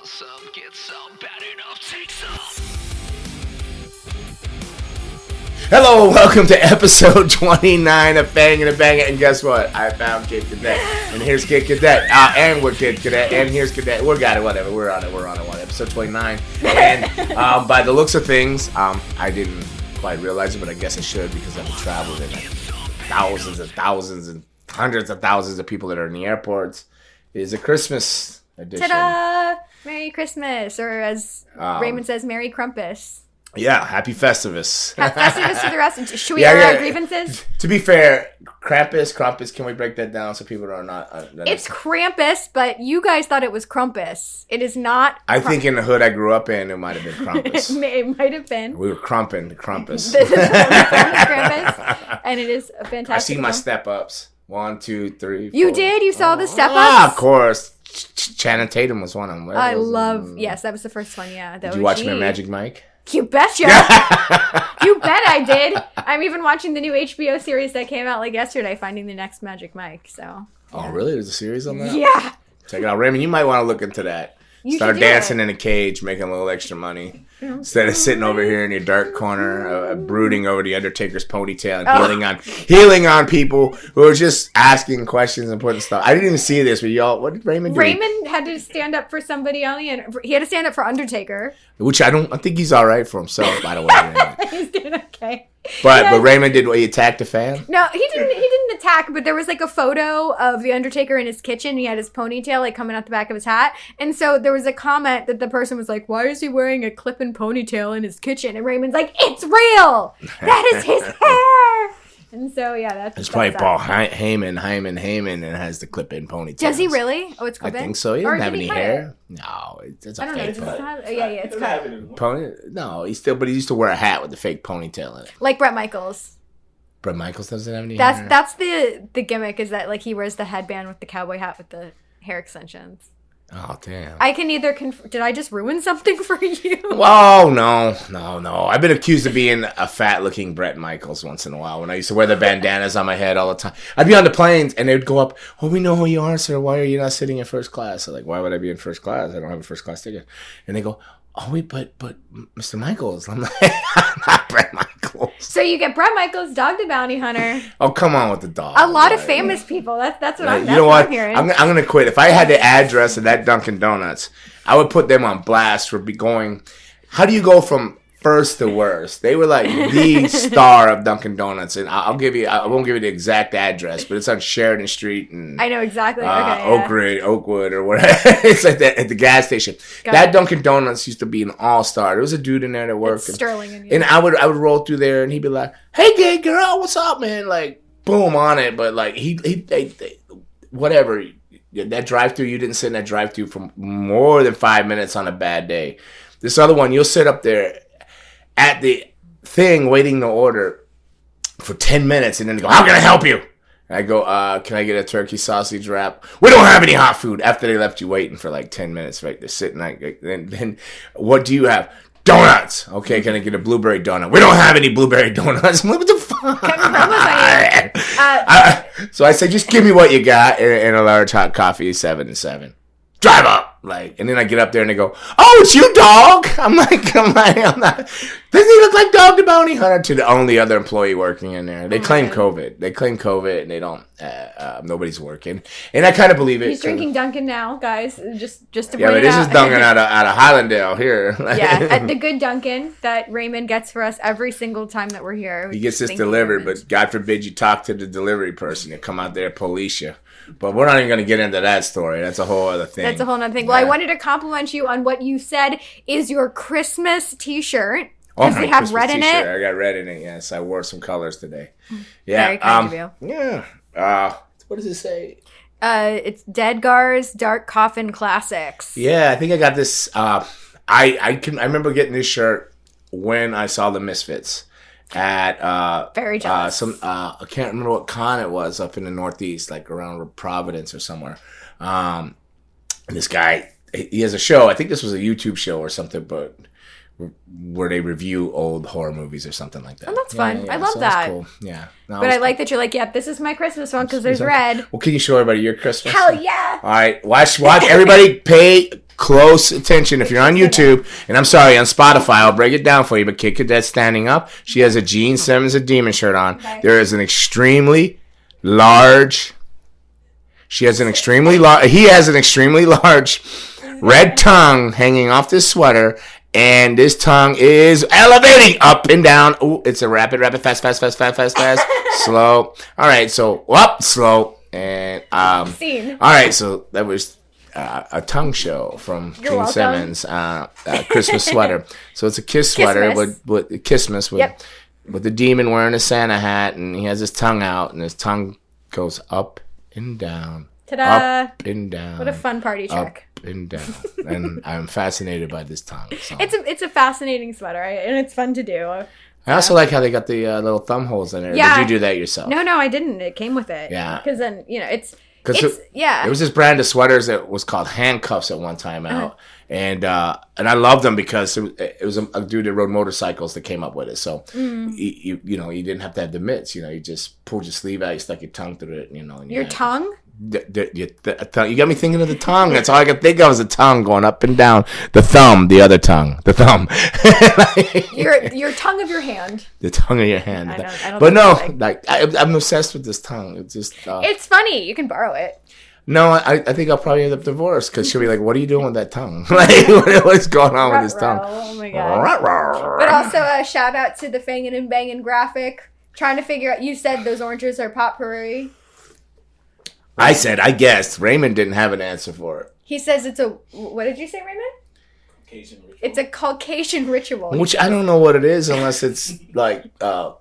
want some, get some, bad enough, take some. Hello, welcome to episode 29 of FANGIN and BANGIN. And guess what? I found Kid Cadet. And here's Kid Cadet. And we're Kid Cadet. And here's Cadet. We got it, whatever. We're on it. Episode 29. And by the looks of things, I didn't quite realize it, but I guess I should because I've traveled in thousands and thousands and hundreds of thousands of people that are in the airports. It is a Christmas edition. Ta-da! Merry Christmas, or as Raymond says, Merry Crumpus. Yeah, Happy Festivus. Happy Festivus to the rest. Should we air our grievances? To be fair, Krampus, can we break that down so people are not... it's Krampus, but you guys thought it was Crumpus. It is not... I think in the hood I grew up in, it might have been Krampus. It might have been. We were crumping the Krampus. This is Krampus, and it is a fantastic... I've seen my step-ups. 1, 2, 3, 4. You did? You saw the step-ups? Ah, of course. Channing Tatum was one of them. I love... Yes, that was the first one, yeah. Did you watch him at Magic Mike? You betcha. You bet I did. I'm even watching the new HBO series that came out like yesterday, Finding the Next Magic Mike. So. Yeah. Oh, really? There's a series on that? Yeah. Check it out. Raymond, you might want to look into that. Start dancing in a cage, making a little extra money. Instead of sitting over here in your dark corner, brooding over the Undertaker's ponytail and healing on people who are just asking questions and putting stuff. I didn't even see this, but y'all, what did Raymond do? Raymond had to stand up for somebody on the end. He had to stand up for Undertaker. Which I think he's all right for himself, by the way. He's doing okay. But Raymond did what? He attacked a fan? No, he didn't attack, but there was like a photo of the Undertaker in his kitchen. He had his ponytail like coming out the back of his hat. And so there was a comment that the person was like, why is he wearing a clip-in ponytail in his kitchen? And Raymond's like, it's real! That is his hair! And so, yeah, that's... It's probably Paul Heyman, and has the clip-in ponytail. Does he really? Oh, it's clip-in? I think so. He doesn't have any hair. No, it's a fake cut. Yeah, it's cut. No, but he used to wear a hat with the fake ponytail in it. Like Bret Michaels. Bret Michaels doesn't have any hair? That's the gimmick, is that like he wears the headband with the cowboy hat with the hair extensions. Oh, damn. I can either... Did I just ruin something for you? Oh, no. I've been accused of being a fat-looking Bret Michaels once in a while when I used to wear the bandanas on my head all the time. I'd be on the planes, and they'd go up, oh, we know who you are, sir. Why are you not sitting in first class? I'm like, why would I be in first class? I don't have a first-class ticket. And they go, oh, wait, but Mr. Michaels. I'm like, I'm not Bret Michaels. So you get Bret Michaels, Dog the Bounty Hunter. Oh, come on with the dog. A lot of famous people. That's what I'm hearing. I'm going to quit. If I had the address of that Dunkin' Donuts, I would put them on blast for going. How do you go from first to worst? They were like the star of Dunkin' Donuts, and I won't give you the exact address, but it's on Sheridan Street and I know exactly. Oakwood or whatever. It's like that at the gas station. That Dunkin' Donuts used to be an all-star. There was a dude in there that worked. Sterling. And I would roll through there, and he'd be like, "Hey, gay girl, what's up, man?" Like, boom on it, but like he whatever. That drive-thru, you didn't sit in that drive-thru for more than 5 minutes on a bad day. This other one, you'll sit up there at the thing waiting to order for 10 minutes, and then they go, how can I help you? And I go, can I get a turkey sausage wrap? We don't have any hot food. After they left you waiting for like 10 minutes, right? They're sitting like, then what do you have? Donuts. Okay, can I get a blueberry donut? We don't have any blueberry donuts. What the fuck? So I say, just give me what you got and a large hot coffee, 7 and 7. Drive up. And then I get up there and they go, oh, it's you, dog. I'm like, I'm not. Doesn't he look like Dog the Bounty Hunter? To the only other employee working in there. They claim COVID. And they don't, nobody's working. And I kind of believe it. He's drinking Dunkin' now, guys. Just to bring it out. Yeah, but this is Dunkin' out of Highlandale here. Yeah, at the good Dunkin' that Raymond gets for us every single time that we're here. He gets this delivered, but God forbid you talk to the delivery person. You come out there, police you. But we're not even going to get into that story. That's a whole other thing. That's a whole other thing. Well, I wanted to compliment you on what you said is your Christmas T-shirt. Because they have red in it. I got red in it, yes. I wore some colors today. Yeah. Very kind of you. Yeah. What does it say? It's Deadgar's Dark Coffin Classics. Yeah, I think I got this. I remember getting this shirt when I saw the Misfits. At very jealous. I can't remember what con it was up in the Northeast, like around Providence or somewhere. And this guy, he has a show. I think this was a YouTube show or something, but where they review old horror movies or something like that. Oh, that's fun. I love that. Cool. Yeah. No, but I like that you're like, yep, this is my Christmas one because there's red. Well, can you show everybody your Christmas? Hell yeah. All right. Watch. Everybody pay close attention. If you're on YouTube, and I'm sorry, on Spotify, I'll break it down for you. But Kid Cadet's standing up. She has a Gene Simmons, a demon shirt on. Okay. There is an extremely large. He has an extremely large red tongue hanging off this sweater. And this tongue is elevating up and down. Ooh, it's a rapid, fast, slow. All right, so up, slow, and Scene. All right, so that was a tongue show from You're Gene welcome. Simmons, Christmas sweater. So it's a kiss sweater with Christmas with the demon wearing a Santa hat, and he has his tongue out, and his tongue goes up and down. Ta-da! Up and down. What a fun party trick. Up and down. And I'm fascinated by this tongue. So. It's a fascinating sweater, and it's fun to do. I also like how they got the little thumb holes in there. Yeah. Did you do that yourself? No, I didn't. It came with it. Yeah. Because then, it's There was this brand of sweaters that was called Handcuffs at one time out. And I loved them because it was a dude that rode motorcycles that came up with it. So, you didn't have to have the mitts. You just pulled your sleeve out, you stuck your tongue through it. And Your tongue? The tongue. You got me thinking of the tongue. That's all I could think of was the tongue going up and down. The thumb, the other tongue. The thumb. Your tongue of your hand. The tongue of your hand. I don't But think no, so. like I'm obsessed with this tongue. It's just. It's funny. You can borrow it. No, I think I'll probably end up divorced because she'll be like, "What are you doing with that tongue? Like, what's going on with this tongue?" Oh my god. But also a shout out to the Fangin and Bangin graphic. Trying to figure out. You said those oranges are potpourri. I said, I guessed. Raymond didn't have an answer for it. He says it's a. What did you say, Raymond? Caucasian ritual. It's a Caucasian ritual. Which I don't know what it is unless it's like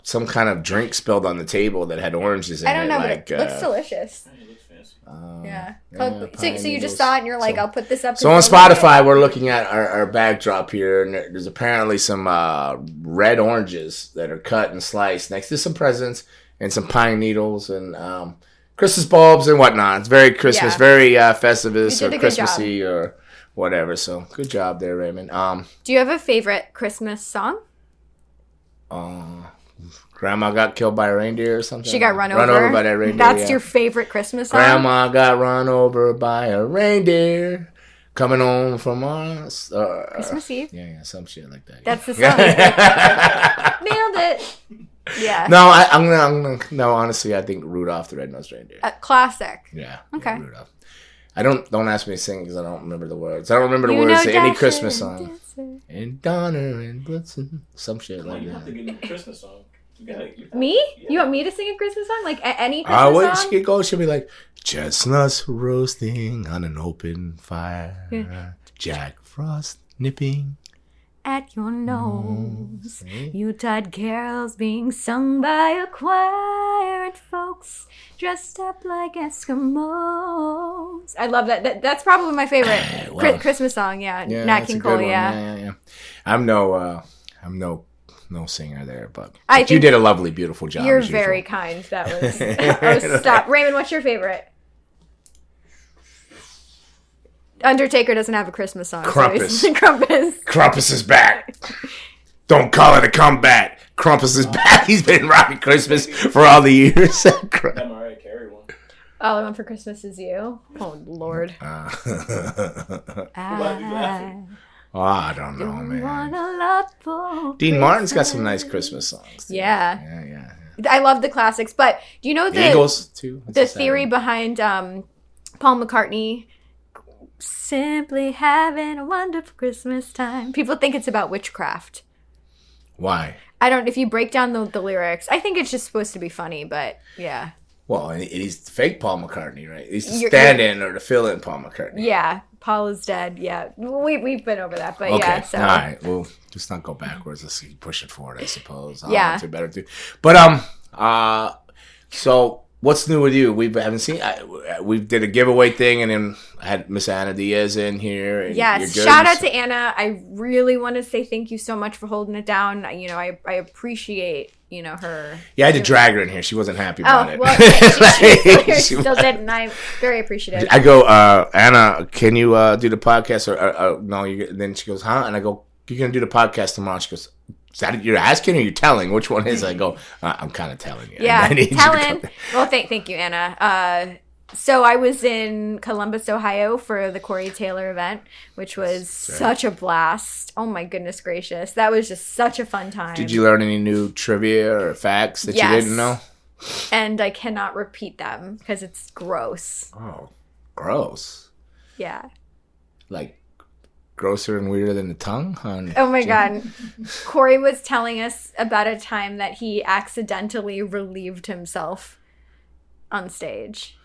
some kind of drink spilled on the table that had oranges in it. I don't know, like, but it looks delicious. It looks fancy. Yeah. So you just noodles. saw it and you're like, I'll put this up. So on Spotify, we're looking at our backdrop here, and there's apparently some red oranges that are cut and sliced next to some presents and some pine needles and Christmas bulbs and whatnot. It's very Christmas, Yeah. very Festivus You or did a good Christmassy or whatever. So good job there, Raymond. Do you have a favorite Christmas song? Grandma got killed by a reindeer or something. She got run over over by that reindeer. That's yeah. your favorite Christmas song? Grandma got run over by a reindeer coming home from us. Christmas Eve? Yeah, some shit like that. That's the song. Nailed it. Yeah. No, I'm gonna. No, honestly, I think Rudolph the Red-Nosed Reindeer. Classic. Yeah. Okay. Rudolph. Don't ask me to sing because I don't remember the words. I don't remember the You words know to any Dasher Christmas and song. Dancer. And Donner and Blitzen, some shit Come on, like you have to that. get a Christmas song. Me? Yeah. You want me to sing a Christmas song? Like any I Christmas would. song? She go. She'll be like, chestnuts roasting on an open fire. Yeah. Jack Frost nipping. At your nose, See? Yuletide carols being sung by a choir and folks dressed up like Eskimos. I love that. That's probably my favorite Well, Christmas song. Yeah, Yeah, Nat that's a King good Cole. one. Yeah. Yeah. I'm no singer there, but I you think did a lovely, beautiful job. You're as usual. very kind. That was. Oh, stop, Raymond. What's your favorite? Undertaker doesn't have a Christmas song. Krampus. So Krampus. Krampus is back. Don't call it a comeback. Krampus is back. He's been rocking Christmas for all the years. That Mariah Carey one. All I want for Christmas is you. Oh Lord. Why are you laughing? I don't know, man. Want a lot for Dean Martin's got some nice Christmas songs. Too. Yeah. Yeah. I love the classics, but do you know The Eagles, too. That's the a sad theory one. behind Paul McCartney simply having a wonderful Christmas time? People think it's about witchcraft. Why? I don't. If you break down the lyrics, I think it's just supposed to be funny. But yeah, Well, and he's fake Paul McCartney, right? He's the You're- stand-in or the fill-in Paul McCartney. yeah. Paul is dead. Yeah, we've been over that. But Okay. yeah, so All right. Well, let's not go backwards. Let's keep pushing forward, I suppose. Yeah. To better do. But so what's new with you? We haven't seen. We did a giveaway thing, and then I had Miss Anna Diaz in here. And yes, you're good. shout out to Anna. I really want to say thank you so much for holding it down. You know, I appreciate her. Yeah, I had to drag her in here. She wasn't happy about Oh it. well, she She still was- did, and I'm very appreciative. I go, Anna, can you do the podcast? Or no? Then she goes, huh? And I go, you're gonna do the podcast tomorrow. She goes, is that you're asking or you're telling? Which one is? I go, I'm kind of telling you. Yeah, I need you to Helen. come. Well, thank you, Anna. So I was in Columbus, Ohio for the Corey Taylor event, which was such a blast. Oh my goodness gracious. That was just such a fun time. Did you learn any new trivia or facts that you didn't know? And I cannot repeat them because it's gross. Oh, gross. Yeah. Like grosser and weirder than the tongue? Oh my God. Corey was telling us about a time that he accidentally relieved himself on stage.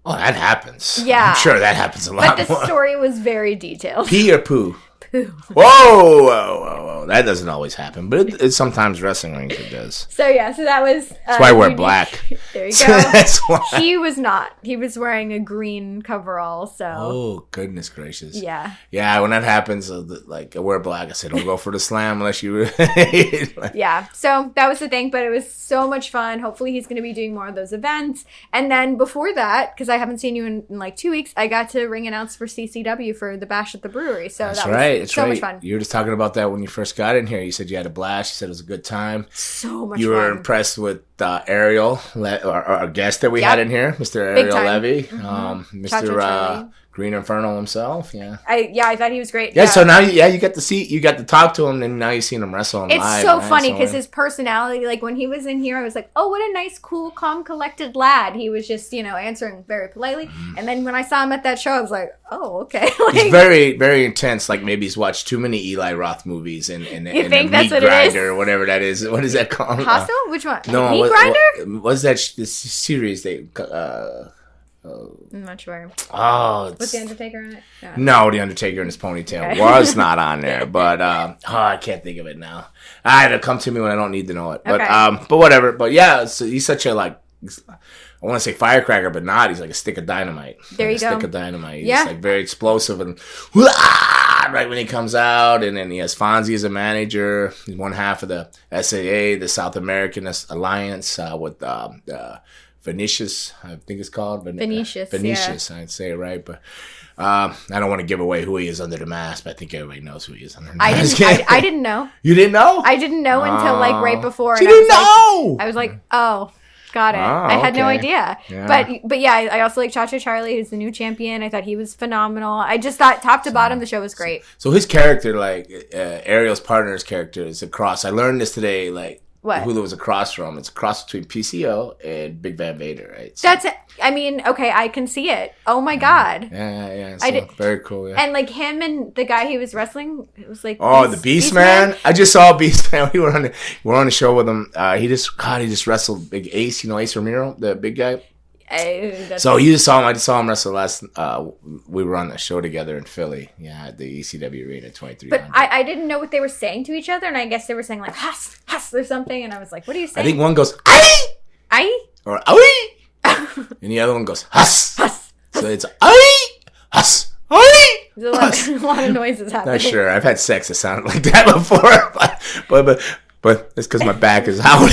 Oh, that happens. Yeah. I'm sure that happens a lot But the more. story was very detailed. Pee or poo? Poo. Whoa. That doesn't always happen, but it sometimes wrestling rings it does. So that was... That's why I wear black. There you go. That's why. He was not. He was wearing a green coverall, so... Oh, goodness gracious. Yeah. Yeah, when that happens, like, I wear black. I say, don't go for the slam unless you... Yeah, so that was the thing, but it was so much fun. Hopefully he's going to be doing more of those events. And then before that, because I haven't seen you in like 2 weeks, I got to ring announce for CCW for the Bash at the Brewery. So That's that right. was so much fun. You were just talking about that when you first got in here. You said you had a blast. You said it was a good time. So much fun. You were impressed with Ariel, our guest that we had in here, Mr. Ariel Levy, Mr. Green Inferno himself. Yeah. I thought he was great. Yeah. So now, you got to talk to him, and now you've seen him wrestle live. It's so funny because his personality, like when he was in here, I was like, oh, what a nice, cool, calm, collected lad. He was just, answering very politely. Mm-hmm. And then when I saw him at that show, I was like, oh, okay. He's very, very intense. Like maybe he's watched too many Eli Roth movies and you think that's Meat what Grinder it is? or whatever that is. What is that called? Hostel? Which one? No, Meat Grinder? What's that this series? I'm not sure. Oh, Was The Undertaker on it? No, The Undertaker and his ponytail was not on there, but I can't think of it now. It'll come to me when I don't need to know it. But but whatever. But yeah, so he's such a I want to say firecracker, but not. He's like a stick of dynamite. There you go. Stick of dynamite. He's like very explosive and right when he comes out, and then he has Fonzie as a manager. He's one half of the SAA, the South American Alliance, with Vinicius, I think it's called. Vinicius, I'd say it right, but I don't want to give away who he is under the mask, but I think everybody knows who he is under the mask. I didn't know. You didn't know? I didn't know until right before. You didn't know? I was like, oh, got it. I had no idea. Yeah. But yeah, I also like Cha-Cha Charlie, who's the new champion. I thought he was phenomenal. I just thought top to bottom, the show was great. So his character, Ariel's partner's character, is a cross. I learned this today, what? Who there was a cross from. It's a cross between PCO and Big Van Vader, right? So, okay, I can see it. Oh my God. Yeah. So, very cool, yeah. And him and the guy he was wrestling, it was like... Oh, the Beast Man? I just saw Beast Man. We were on the show with him. He just wrestled Big Ace, Ace Ramiro, the big guy. So you just saw him. I just saw him wrestle last. We were on the show together in Philly. Yeah, at the ECW Arena 2300. But I didn't know what they were saying to each other, and I guess they were saying "huss, huss" or something. And I was like, "What are you saying?" I think one goes "ai," or "oi," and the other one goes "huss." Huss. So it's "ai," "huss," "oi." There's a lot of noises happening. Not sure. I've had sex that sounded like that before, but it's because my back is out.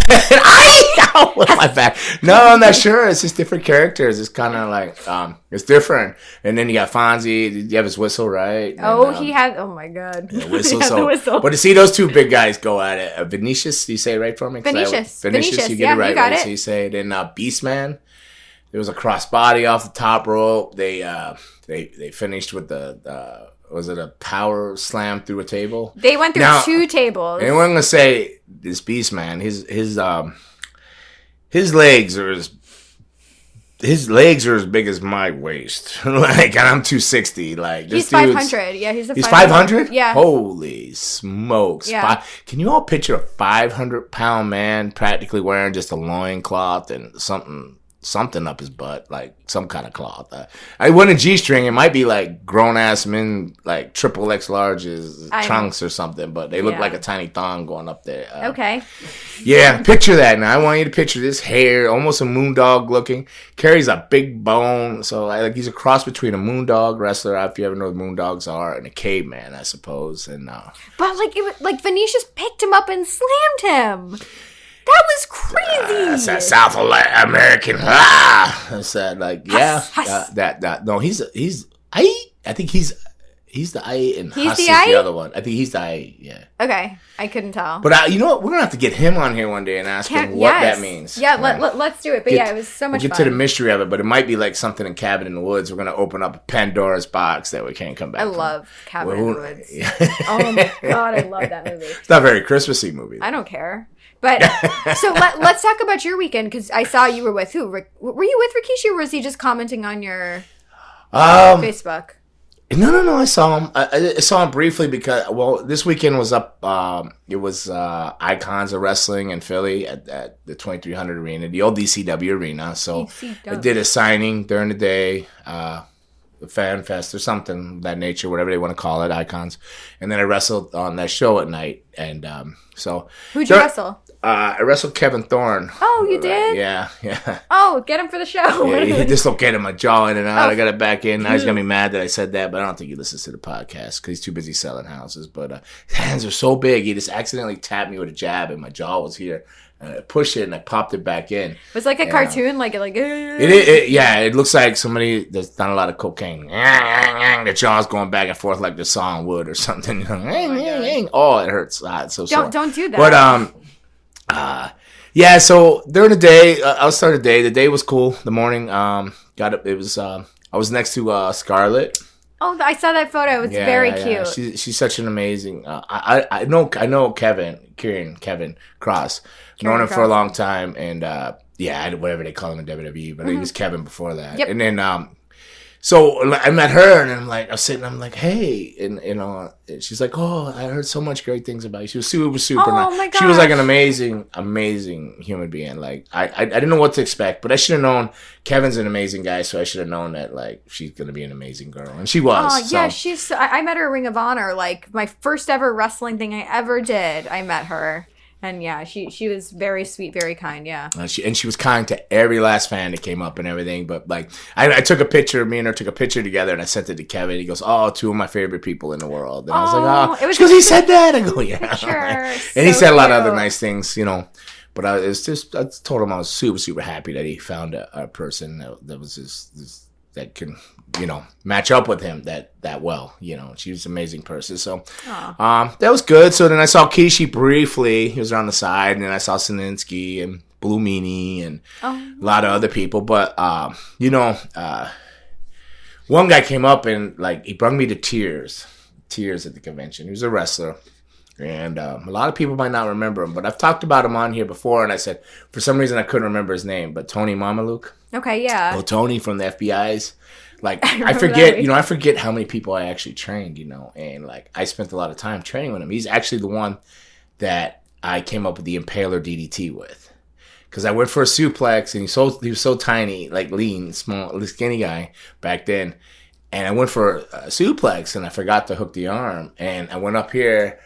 Out with my back. No, I'm not sure. It's just different characters. It's kind of it's different. And then you got Fonzie. You have his whistle, right? He had. Oh my God. The whistle. The whistle. But to see those two big guys go at it, Vinicius, you say it right for me? Vinicius. You get it right. Right? So you say it. And Beastman. There was a crossbody off the top rope. They finished with the. Was it a power slam through a table? They went through 2 tables. And I'm gonna say this Beast Man, his legs are as big as my waist. And I'm 260. He's 500. Yeah, he's 500. Yeah. Holy smokes! Yeah. Can you all picture a 500-pound man practically wearing just a loincloth and something up his butt, like some kind of cloth? I wasn't a G-string. It might be grown-ass men, triple X larges, trunks or something, but they look like a tiny thong going up there. Okay. Yeah, picture that. Now I want you to picture this hair, almost a moondog looking. Carries a big bone, so he's a cross between a moondog wrestler, if you ever know what moondogs are, and a caveman, I suppose. And but it was Vinicius picked him up and slammed him. That was crazy. That's that South American. I said, Huss. No, I think he's He's the I8 and He's Huss the is I8? the other one. I think he's the I8, yeah. Okay, I couldn't tell. But you know what? We're going to have to get him on here one day and ask him what that means. Yeah, let's do it. But it was so much get fun. to the mystery of it, but it might be like something in Cabin in the Woods. We're going to open up a Pandora's box that we can't come back I from. love Cabin in the Woods. Oh my God, I love that movie. It's not a very Christmassy movie. I don't care. But so let's talk about your weekend, because I saw you were with who? Were you with Rikishi, or was he just commenting on your Facebook? No. I saw him. I saw him briefly because, this weekend was up. It was Icons of Wrestling in Philly at the 2300 Arena, the old DCW Arena. So DCW. I did a signing during the day, the Fan Fest or something of that nature, whatever they want to call it, Icons. And then I wrestled on that show at night. And Who'd you wrestle? I wrestled Kevin Thorne. Oh, you did? Yeah. Oh, get him for the show. Yeah, he dislocated my jaw in and out. I got it back in. Now he's going to be mad that I said that, but I don't think he listens to the podcast because he's too busy selling houses. But his hands are so big. He just accidentally tapped me with a jab and my jaw was here. I pushed it and I popped it back in. It was like a cartoon, it looks like somebody that's done a lot of cocaine. The jaw's going back and forth like the saw on wood or something. Oh, it hurts. It's so sore. Don't do that. But so during the day, I'll start the day. The day was cool. The morning, I was next to Scarlett. Oh, I saw that photo. It's very cute. She's such an amazing. I know Kevin Cross. Known him for a long time, and whatever they call him in WWE, but he was Kevin before that. Yep. And then so I met her, and I'm like, hey, and she's like, oh, I heard so much great things about you. She was super nice. My gosh. She was like an amazing human being. Like I didn't know what to expect, but I should have known Kevin's an amazing guy, so I should have known that like she's gonna be an amazing girl, and she was. Oh yeah, I met her at Ring of Honor, like my first ever wrestling thing I ever did. I met her. And yeah, she was very sweet, very kind. Yeah, she was kind to every last fan that came up and everything. But like, I took a picture. Me and her took a picture together, and I sent it to Kevin. He goes, "Oh, two of my favorite people in the world." And I was like, "Oh," because he said that. I go, "Yeah," sure. And he said a lot of other nice things, But I told him I was super happy that he found a person that was this that can match up with him that well. She was an amazing person. So that was good. So then I saw Kishi briefly. He was on the side, and then I saw Sininsky and Blue Meanie and a lot of other people. But one guy came up and like he brought me to tears at the convention. He was a wrestler. And a lot of people might not remember him, but I've talked about him on here before, and I said, for some reason I couldn't remember his name, but Tony Mamaluke. Okay, yeah. Oh, Tony from the FBI's. Like, I forget how many people I actually trained, and like, I spent a lot of time training with him. He's actually the one that I came up with the Impaler DDT with. Because I went for a suplex, and he was so tiny, like lean, small, skinny guy back then. And I went for a suplex, and I forgot to hook the arm, and I went up here,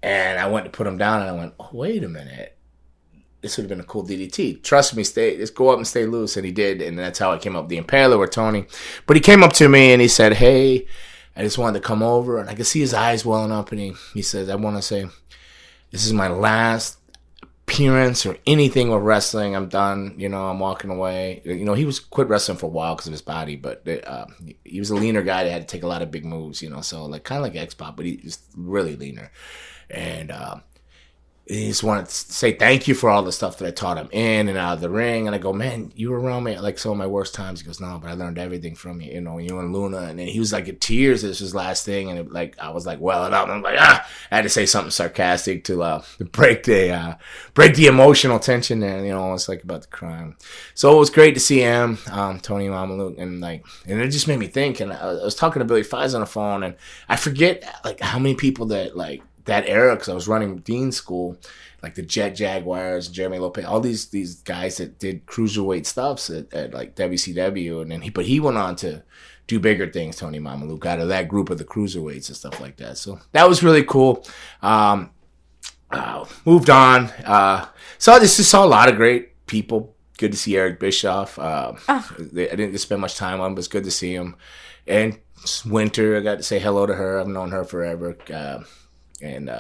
and I went to put him down, and I went, oh, wait a minute. This would have been a cool DDT. Trust me, just go up and stay loose. And he did, and that's how I came up with the Impaler with Tony. But he came up to me, and he said, hey, I just wanted to come over. And I could see his eyes welling up, and he says, I want to say, this is my last appearance or anything with wrestling. I'm done. I'm walking away. He was quit wrestling for a while because of his body, but he was a leaner guy that had to take a lot of big moves, so like kind of like X-Pop, but he was really leaner. And he just wanted to say thank you for all the stuff that I taught him in and out of the ring. And I go, man, you were around me at like some of my worst times. He goes, no, but I learned everything from you, you and Luna. And then he was like in tears. This was his last thing. And I was like welling up. And I'm like, I had to say something sarcastic to break the emotional tension there. It's like about the crime. So it was great to see him, Tony Mamaluke, and it just made me think. And I was talking to Billy Fies on the phone, and I forget like how many people that like that era, because I was running Dean School, like the Jet Jaguars, Jeremy Lopez, all these guys that did cruiserweight stuffs at like WCW, and then he went on to do bigger things, Tony Mamaluke, out of that group of the cruiserweights and stuff like that. So that was really cool. Moved on. So I just saw a lot of great people. Good to see Eric Bischoff. I didn't spend much time on him, but it's good to see him. And Winter, I got to say hello to her. I've known her forever. And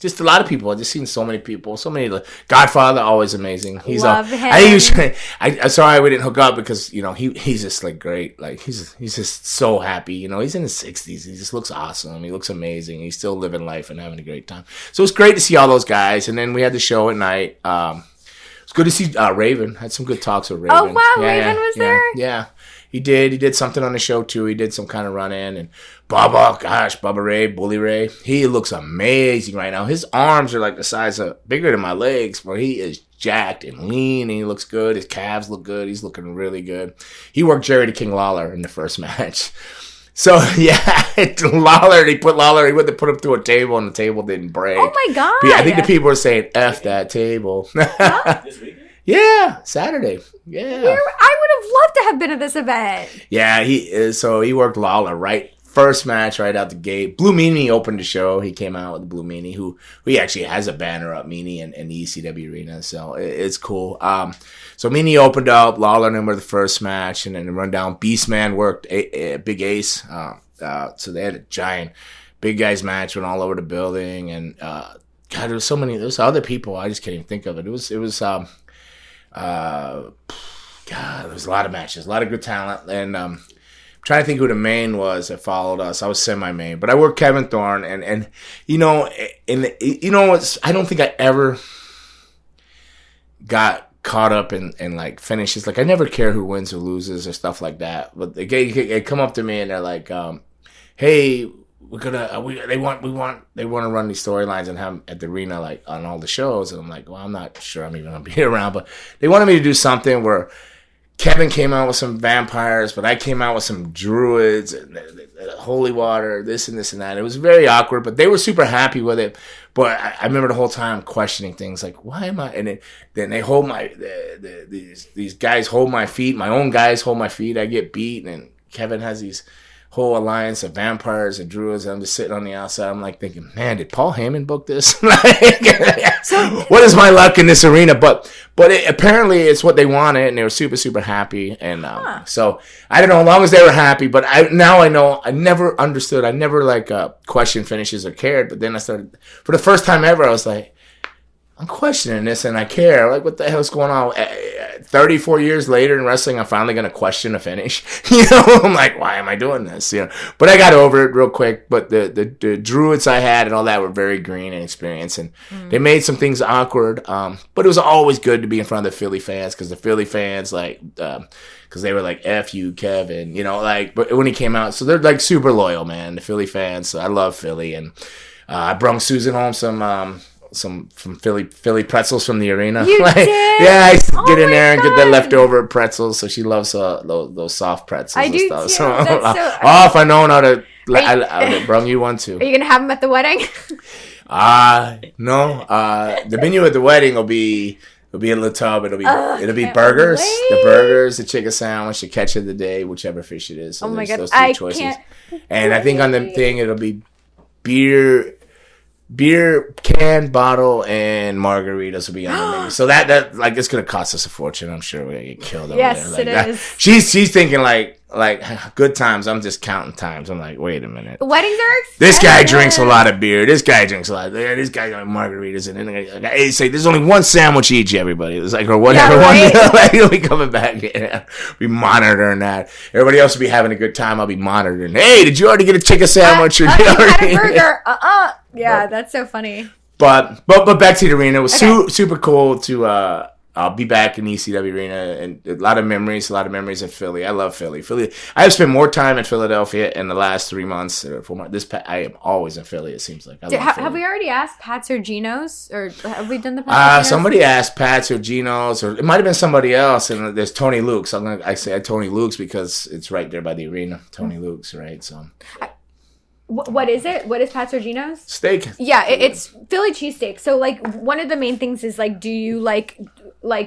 just a lot of people. I've just seen so many people. So many. Godfather, always amazing. He's Love him. I'm sorry we didn't hook up because, you know, he's just like great. Like he's just so happy. You know, he's in his 60s. He just looks awesome. He looks amazing. He's still living life and having a great time. So it's great to see all those guys. And then we had the show at night. It's good to see Raven. Had some good talks with Raven. Oh wow, Raven was there? Yeah. He did something on the show too. He did some kind of run in, and Bubba Ray, Bully Ray, he looks amazing right now. His arms are like the size of bigger than my legs, but he is jacked and lean, and he looks good. His calves look good. He's looking really good. He worked Jerry the King Lawler in the first match. So yeah, Lawler. He went to put him through a table, and the table didn't break. Oh my god! But yeah, I think the people were saying "F that table." This weekend? Yeah, Saturday. Yeah. I would have loved to have been at this event. Yeah, he worked Lawler right first match right out the gate. Blue Meanie opened the show. He came out with the Blue Meanie, who he actually has a banner up, Meanie in the ECW arena, so it's cool. So Meanie opened up, Lawler and him were the first match, and then the rundown. Beastman worked Big Ace. So they had a giant big guys match, went all over the building, and God, there was other people I just can't even think of it. It was God, there was a lot of matches, a lot of good talent, and I'm trying to think who the main was that followed us. I was semi-main, but I worked Kevin Thorne, and you know, I don't think I ever got caught up in like finishes. Like I never care who wins or loses or stuff like that. But they come up to me and they're like, "Hey, they want to run these storylines and have them at the arena like on all the shows." And I'm like, well, I'm not sure I'm even gonna be around, but they wanted me to do something where Kevin came out with some vampires, but I came out with some druids and holy water, this and this and that. It was very awkward, but they were super happy with it. But I remember the whole time questioning things like, why am I? And then they hold these guys hold my feet. My own guys hold my feet. I get beat, and Kevin has these whole alliance of vampires and druids. And I'm just sitting on the outside. I'm like thinking, man, did Paul Heyman book this? What is my luck in this arena? But apparently it's what they wanted, and they were super, super happy. And so I don't know, as long as they were happy. But now I know. I never understood. I never questioned finishes or cared. But then I started, for the first time ever, I was like, I'm questioning this and I care. Like, what the hell's going on? 34 years later in wrestling, I'm finally going to question a finish. You know, I'm like, why am I doing this? You know, but I got over it real quick. But the druids I had and all that were very green and experienced, and they made some things awkward. But it was always good to be in front of the Philly fans, because the Philly fans because they were like, F you, Kevin, you know, like, but when he came out, so they're like super loyal, man, the Philly fans. So I love Philly, and I brought Susan home some from Philly pretzels from the arena. You did? Yeah, I used to get in there and get the leftover pretzels. So she loves those soft pretzels. I and do stuff. too. So, That's if I known how to, I would have brung you one too. Are you gonna have them at the wedding? No. The menu at the wedding will be a little tub. It'll be burgers, wait. the burgers, the chicken sandwich, the catch of the day, whichever fish it is. So Oh my God, those three choices. can't. And I think on the thing it'll be beer can, bottle, and margaritas will be on the menu. So that like it's gonna cost us a fortune. I'm sure we're gonna get killed over Yes, there. it is. She's thinking like good times. I'm just counting times. I'm like, wait a minute. Weddings are expensive. This guy drinks a lot of beer. This guy drinks a lot. This guy got margaritas, and then hey, say there's only one sandwich each. Everybody, it's like or whatever. Yeah, right. Like, he'll be coming back. Yeah, be monitoring that. Everybody else will be having a good time. I'll be monitoring. Hey, did you already get a chicken sandwich? You had a burger. Yeah, that's so funny. But back to the arena. It was super cool to I'll be back in the ECW arena, and a lot of memories in Philly. I love Philly. I have spent more time in Philadelphia in the last 3 months. I am always in Philly, it seems like. Have we already asked Pat's or Gino's? Or have we done the Pat's somebody asked Pat's or Gino's, or it might have been somebody else, and there's Tony Luke's. I say Tony Luke's because it's right there by the arena. Tony Luke's, right? So. What is it? What is Pat's or Gino's? Steak. Yeah, it's Philly cheesesteak. So, like, one of the main things is, like, do you like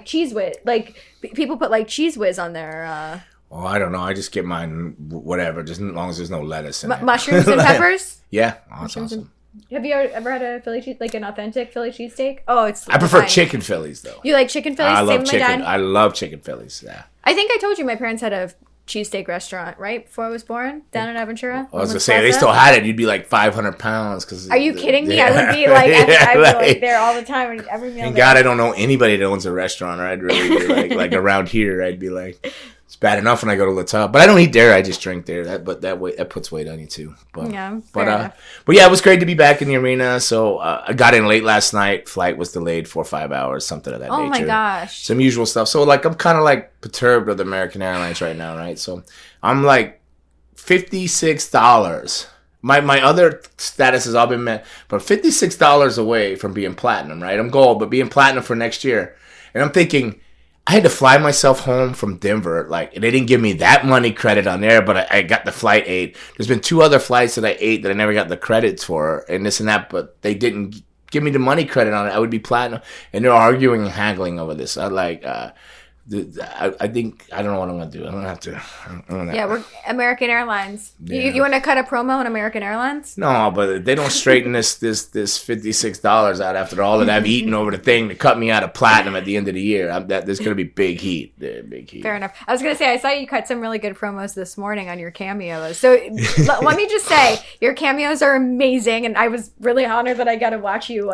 Cheese Whiz? Like, people put, like, Cheese Whiz on their... Oh, I don't know. I just get mine, whatever, just as long as there's no lettuce in it. Mushrooms and peppers? Yeah. Oh, that's awesome. Have you ever had a Philly cheese, like an authentic Philly cheesesteak? Oh, it's I prefer chicken Phillies, though. You like chicken Phillies? I love Same with chicken. my dad? I love chicken Phillies, yeah. I think I told you my parents had a cheesesteak restaurant, right? Before I was born, down in Aventura. I was gonna say they still had it. You'd be like 500 pounds. Cause are you kidding me? Yeah. I would be like, I'd be like, like there all the time. And every meal. Thank God I don't know anybody that owns a restaurant. Or I'd really be like around here. I'd be like, it's bad enough when I go to La Table, but I don't eat there. I just drink there. That puts weight on you too. But, yeah, but yeah, it was great to be back in the arena. So I got in late last night. Flight was delayed 4 or 5 hours, something of that nature. Oh my gosh, some usual stuff. So like I'm kind of like perturbed with American Airlines right now, right? So I'm like $56. My other status has all been met, but $56 away from being platinum, right? I'm gold, but being platinum for next year, and I'm thinking. I had to fly myself home from Denver. Like, they didn't give me that money credit on there, but I got the flight aid. There's been 2 other flights that I ate that I never got the credits for, and this and that, but they didn't give me the money credit on it. I would be platinum, and they're arguing and haggling over this. I think I don't know what I'm gonna do. I'm gonna have to. yeah, we're American Airlines. Yeah. You want to cut a promo on American Airlines? No, but they don't straighten this $56 out after all that I've eaten over the thing to cut me out of platinum at the end of the year. There's gonna be big heat. Big heat. Fair enough. I was gonna say I saw you cut some really good promos this morning on your cameos. So let me just say your cameos are amazing, and I was really honored that I got to watch you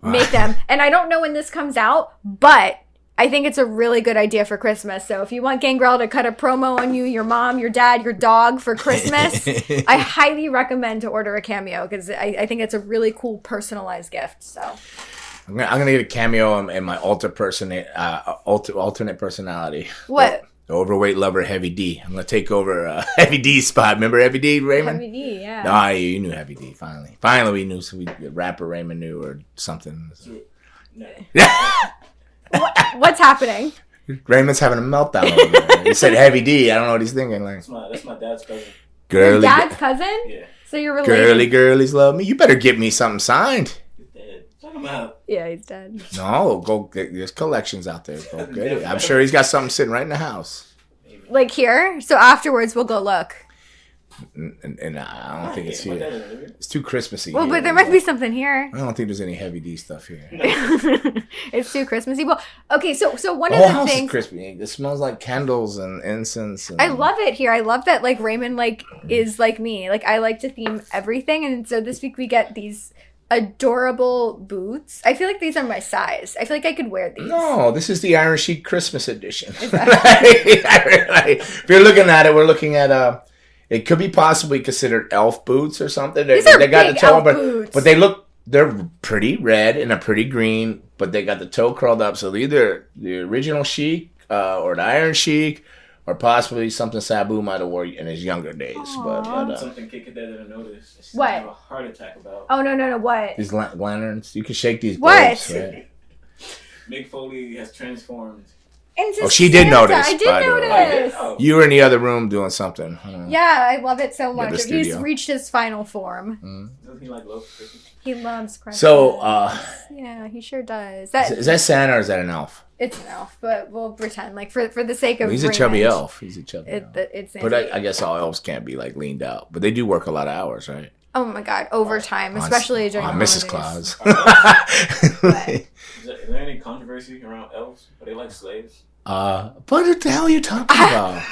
make them. And I don't know when this comes out, but I think it's a really good idea for Christmas. So if you want Gangrel to cut a promo on you, your mom, your dad, your dog for Christmas, I highly recommend to order a cameo because I think it's a really cool personalized gift. So I'm gonna get a cameo in my alternate personality. What? The overweight lover, Heavy D. I'm gonna take over Heavy D's spot. Remember Heavy D, Raymond? Heavy D, yeah. No, you knew Heavy D. Finally, we knew. So rapper Raymond knew or something. No. What's happening? Raymond's having a meltdown over there. He said Heavy D. I don't know what he's thinking. Like, That's my dad's cousin. Your dad's cousin? Yeah. So you're related? Girlies love me. You better get me something signed. He's dead. Check him out. Yeah, he's dead. No, go get. There's collections out there. Go get it. I'm sure he's got something sitting right in the house. Like here? So afterwards we'll go look. And I don't think it's here. It's too Christmassy. Well, here. but there might be something here. I don't think there's any Heavy D stuff here. It's too Christmassy. Well, okay, so one The of whole the house things is crispy. It smells like candles and incense. And... I love it here. I love that like Raymond like is like me. Like I like to theme everything, and so this week we get these adorable boots. I feel like these are my size. I feel like I could wear these. No, this is the Iron Sheik Christmas edition. If you're looking at it, we're looking at it could be possibly considered elf boots or something. These are big elf but, boots. But they're pretty red and a pretty green, but they got the toe curled up. So either the original Sheik or the Iron Sheik or possibly something Sabu might have worn in his younger days. But Something Kika didn't notice. What? Have a heart attack about. Oh no! What? these lanterns, you can shake these What? globes, right? Mick Foley has transformed. Into Oh, she did Santa. notice, I did by the way. notice. Oh. You were in the other room doing something. Yeah, I love it so Yeah, the much. He's studio. reached his final form. Doesn't he like love Christmas? He loves Christmas. So, yeah, he sure does. is that Santa or is that an elf? It's an elf, but we'll pretend like for the sake of He's a chubby elf. He's a chubby elf. It's But I guess all elves can't be like leaned out. But they do work a lot of hours, right? oh my god, overtime, especially during the Mrs. holidays. Claus. Is there any controversy around elves? Are they like slaves? What the hell are you talking about?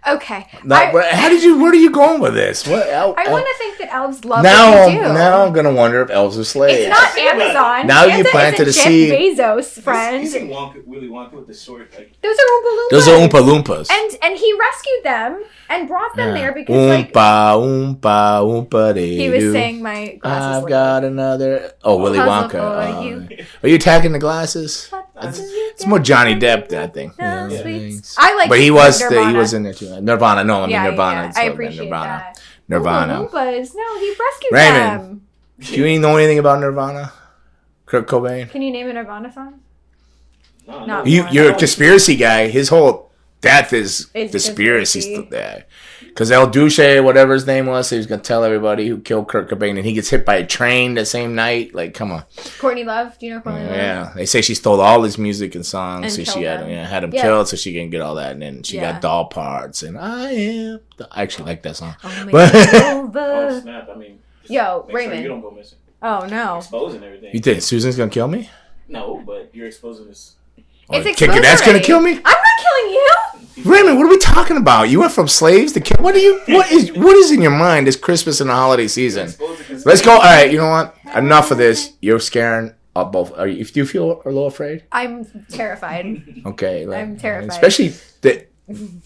Okay. Where are you going with this? What? I want to think that elves love Now, what they do. now I'm gonna wonder if elves are slaves. It's not Amazon. Now you Santa planted isn't a Jeff seed. Bezos, friend. You seen Willy Wonka with the short, like... Those are Oompa Loompas. Those are Oompa Loompas. And he rescued them and brought them there because like Oompa, Oompa, he was saying my glasses. I've got another. Oh, Willy puzzle Wonka. for you. Are you attacking the glasses? It's more Johnny Depp, that thing. No, Yeah. sweets. I like. But he was Nirvana. in there too. Nirvana, no, I mean Nirvana. Yeah, I appreciate that. Nirvana. Oompa Loompas. No, he rescued Raymond. them. Do you even know anything about Nirvana? Kurt Cobain. Can you name a Nirvana song? No, Not no. one. You're a conspiracy guy. His whole death is It's conspiracy conspiracy. stuff. Because El Duce, whatever his name was, he was gonna tell everybody who killed Kurt Cobain, and he gets hit by a train the same night. Like, come on. Courtney Love. Do you know Courtney Love? Yeah, they say she stole all his music and songs, And so she killed had him. had him Yeah. killed, so she can get all that, and then she Yeah. got doll parts, and I am. I actually like that song. Oh, But Oh, over. snap. I mean... just Yo, make Raymond. Sure you don't go missing. Oh no. Exposing everything. you think Susan's gonna kill me? No, but you're exposing this... It's Kick it, exposed that's gonna already. kill me. I'm not killing you. Raymond, what are we talking about? You went from slaves to what is in your mind this Christmas and the holiday season? Let's go. All right, you know what? Enough of this. You're scaring both. Do you feel a little afraid? I'm terrified. Okay, I'm terrified. Especially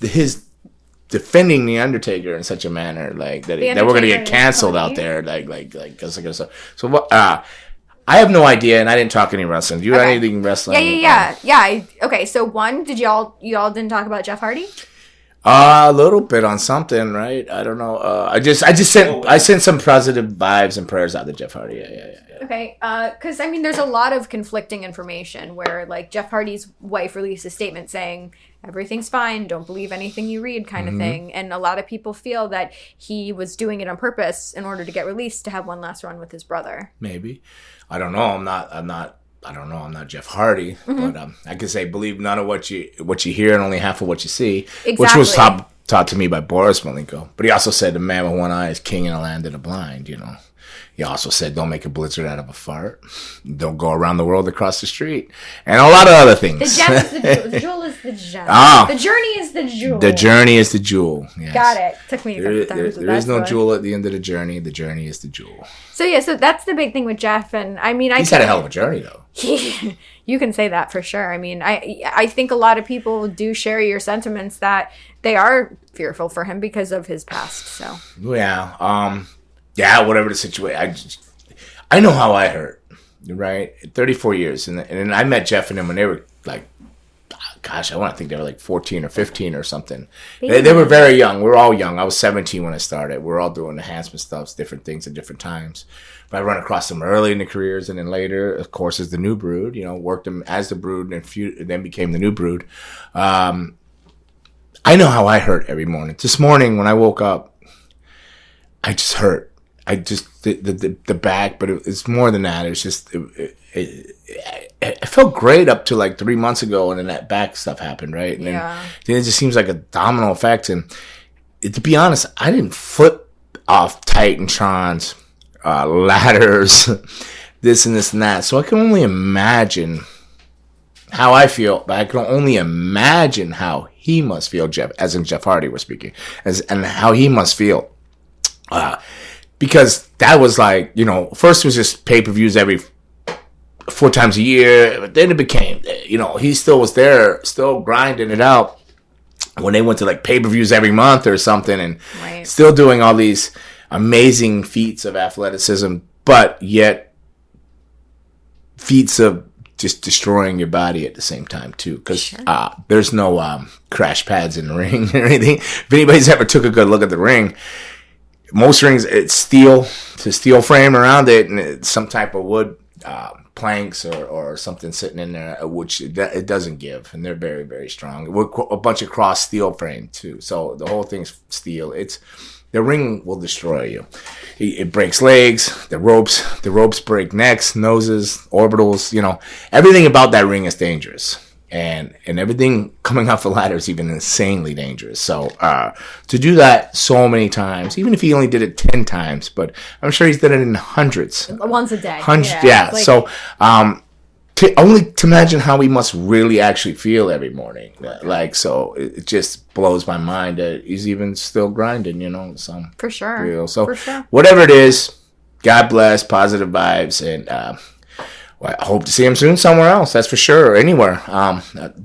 his defending the Undertaker in such a manner like that we're gonna get canceled out there. So what? I have no idea, and I didn't talk any wrestling. Do you have anything wrestling? Yeah. Okay, so did y'all didn't talk about Jeff Hardy? A little bit on something, right? I don't know. I sent some positive vibes and prayers out to Jeff Hardy. Yeah. Okay, because I mean, there's a lot of conflicting information where like Jeff Hardy's wife released a statement saying everything's fine, don't believe anything you read, kind of thing, and a lot of people feel that he was doing it on purpose in order to get released to have one last run with his brother. Maybe, I don't know. I'm not Jeff Hardy, but I can say believe none of what you hear and only half of what you see, which was taught to me by Boris Malenko. But he also said the man with one eye is king in a land of the blind. You know. He also said, don't make a blizzard out of a fart. Don't go around the world across the street. And a lot of other things. The gem is the jewel. The jewel is the gem. The journey is the jewel. The journey is the jewel. Yes. Got it. Took me a couple times. There is no jewel at the end of the journey. The journey is the jewel. So that's the big thing with Jeff. And I mean, he's had a hell of a journey, though. You can say that for sure. I mean, I think a lot of people do share your sentiments that they are fearful for him because of his past. So yeah, whatever the situation. I know how I hurt, right? 34 years. And I met Jeff and him when they were like, gosh, I want to think they were like 14 or 15 or something. They were very young. We were all young. I was 17 when I started. We were all doing enhancement stuff, different things at different times. But I run across them early in the careers and then later, of course, as the New Brood, worked them as the Brood and then became the New Brood. I know how I hurt every morning. This morning when I woke up, I just hurt. The back, but it's more than that. It's just it felt great up to like 3 months ago, and then that back stuff happened, right? And then it just seems like a domino effect. And to be honest, I didn't flip off Titantrons, ladders, this and this and that. So I can only imagine how I feel, but I can only imagine how he must feel, Jeff, as in Jeff Hardy, we're speaking, and how he must feel. Because that was like, first it was just pay-per-views every 4 times a year. But then it became, he still was there, still grinding it out when they went to like pay-per-views every month or something and still doing all these amazing feats of athleticism, but yet feats of just destroying your body at the same time too. Because there's no crash pads in the ring or anything. If anybody's ever took a good look at the ring, most rings, it's steel frame around it, and it's some type of wood planks or something sitting in there, which it doesn't give, and they're very, very strong. A bunch of cross steel frame too, so the whole thing's steel. The ring will destroy you. It breaks legs. The ropes break necks, noses, orbitals. Everything about that ring is dangerous. And everything coming off the ladder is even insanely dangerous. So to do that so many times, even if he only did it 10 times, but I'm sure he's done it in hundreds. Once a day. Hundreds, yeah. So to imagine how he must really actually feel every morning. So it just blows my mind that he's even still grinding, So for sure. Real. So for sure. Whatever it is, God bless, positive vibes, and I hope to see him soon somewhere else, that's for sure, or anywhere.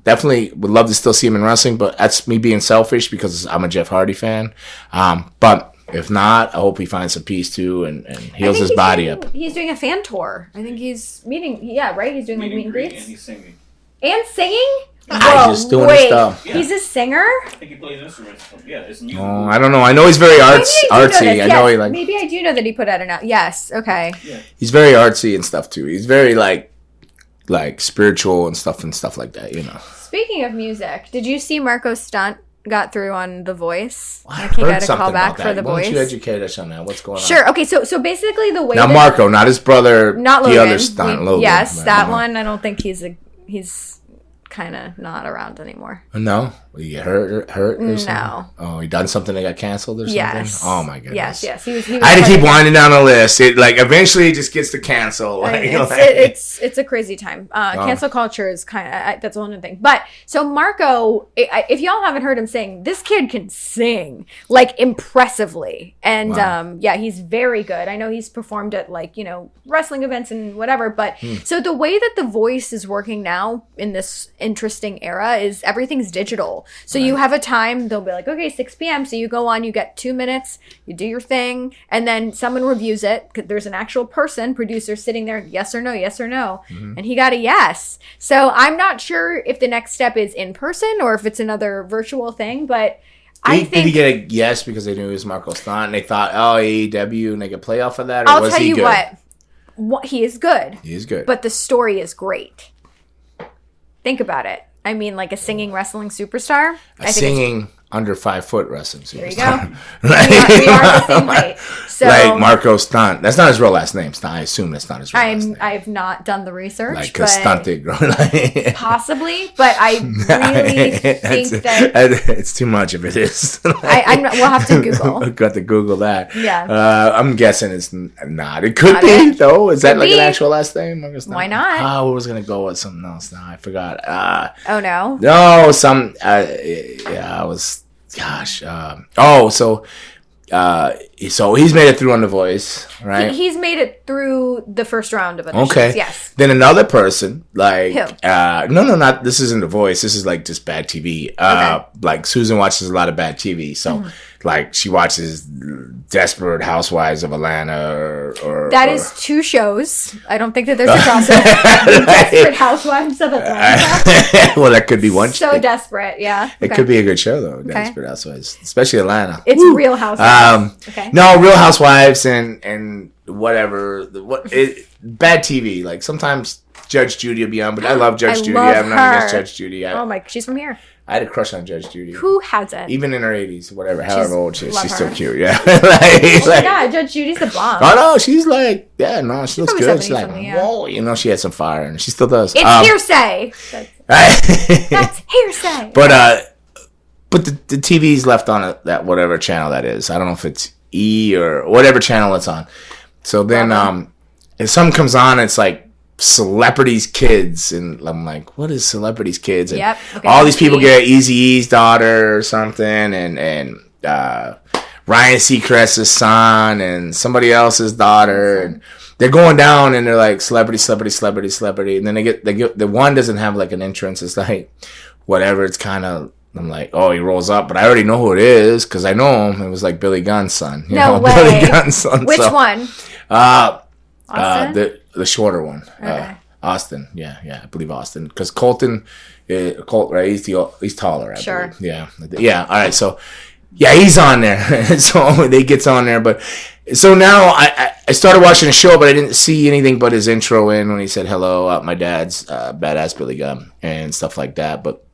Definitely would love to still see him in wrestling, but that's me being selfish because I'm a Jeff Hardy fan. But if not, I hope he finds some peace too and heals his body up. He's doing a fan tour. I think he's right? He's doing like meet and greets. And he's singing. And singing? He's just doing his stuff. Yeah. He's a singer? I think he plays instruments. Yeah, it's music. Oh, I don't know. I know he's very artsy. I know he like. Maybe I do know that he put out an album. Yes. Okay. Yeah. He's very artsy and stuff too. He's very like spiritual and stuff like that. Speaking of music, did you see Marco's stunt got through on The Voice? I he heard got a something call back about for that. The Why Voice. don't you educate us on that? What's going on? Sure. Okay. So basically the way now Marco, not his brother, not the Logan. other stunt, Logan. Yes, that one. I don't think he's kind of not around anymore. No, you get hurt or No. something? Oh, he done something that got canceled or something? Yes. Oh my goodness. Yes. He was I had to keep winding down the list. It eventually it just gets to cancel. It's a crazy time. Cancel culture is kind of that's a whole new thing. But so Marco, if y'all haven't heard him sing, this kid can sing like impressively, and Wow. he's very good. I know he's performed at wrestling events and whatever. But so the way that the voice is working now in this interesting era is everything's digital. So you have a time, they'll be like, okay, 6 p.m. So you go on, you get 2 minutes, you do your thing, and then someone reviews it. There's an actual person, producer sitting there, yes or no, and he got a yes. So I'm not sure if the next step is in person or if it's another virtual thing, but Did he get a yes because they knew it was Marco Stunt and they thought, AEW, and they could play off of that? Or I'll was tell he you good? what, he is good. He is good. But the story is great. Think about it. I mean, like a singing wrestling superstar. Singing under 5 foot wrestling superstar. There you go. Right? We are the same height. So, like Marco Stunt. That's not his real last name. I assume that's not his real last name. I've not done the research. Like, because stunted. Like, possibly, but I really think that it's too much if it is. we'll have to Google. I've got to Google that. Yeah. I'm guessing it's not. It could Not be, it. though. Is that Could like be. an actual last name? Marco Stunt? Why not? I was going to go with something else now. I forgot. Oh no. No, I was, gosh. So he's made it through on The Voice, right? He's made it through the first round of auditions. Okay. Yes. Then another person, like, Who? no, not, this isn't The Voice. This is like just bad TV. Okay. Like Susan watches a lot of bad TV. So like she watches Desperate Housewives of Atlanta or That is 2 shows. I don't think that there's a crossover. Desperate Housewives of Atlanta. well, that could be one. So desperate, yeah. It could be a good show though, Desperate Housewives, especially Atlanta. It's Real Housewives. Okay. No, Real Housewives and whatever. Bad TV. Like sometimes Judge Judy will be on, but I love Judge Judy. love I have nothing against her. Judge Judy. Oh my, she's from here. I had a crush on Judge Judy. Who hasn't? Even in her 80s, whatever, however old she is, love she's her. still cute. Yeah. Oh my god, Judge Judy's the bomb. Oh no, she's like, she looks probably good. She's like, 70 something, yeah. whoa, she had some fire, and she still does. It's hearsay. That's hearsay. But the TV's left on that whatever channel that is. I don't know if it's E or whatever channel it's on. So then, if something comes on, it's like Celebrities Kids, and I'm like, what is Celebrities Kids? And all these people get Eazy-E's daughter or something, and Ryan Seacrest's son, and somebody else's daughter, and they're going down, and they're like celebrity, and then they get the one doesn't have like an entrance. It's like whatever. It's kind of. I'm like, oh, he rolls up, but I already know who it is because I know him. It was like Billy Gunn's son. No way. Billy Gunn's son. Which one? The shorter one. Okay. Austin. Yeah, I believe Austin. Because Colton, right? He's taller. I Sure. believe. Yeah. All right. So, yeah, he's on there. So they gets on there, but so now I started watching the show, but I didn't see anything but his intro in when he said hello, my dad's badass Billy Gunn and stuff like that, but.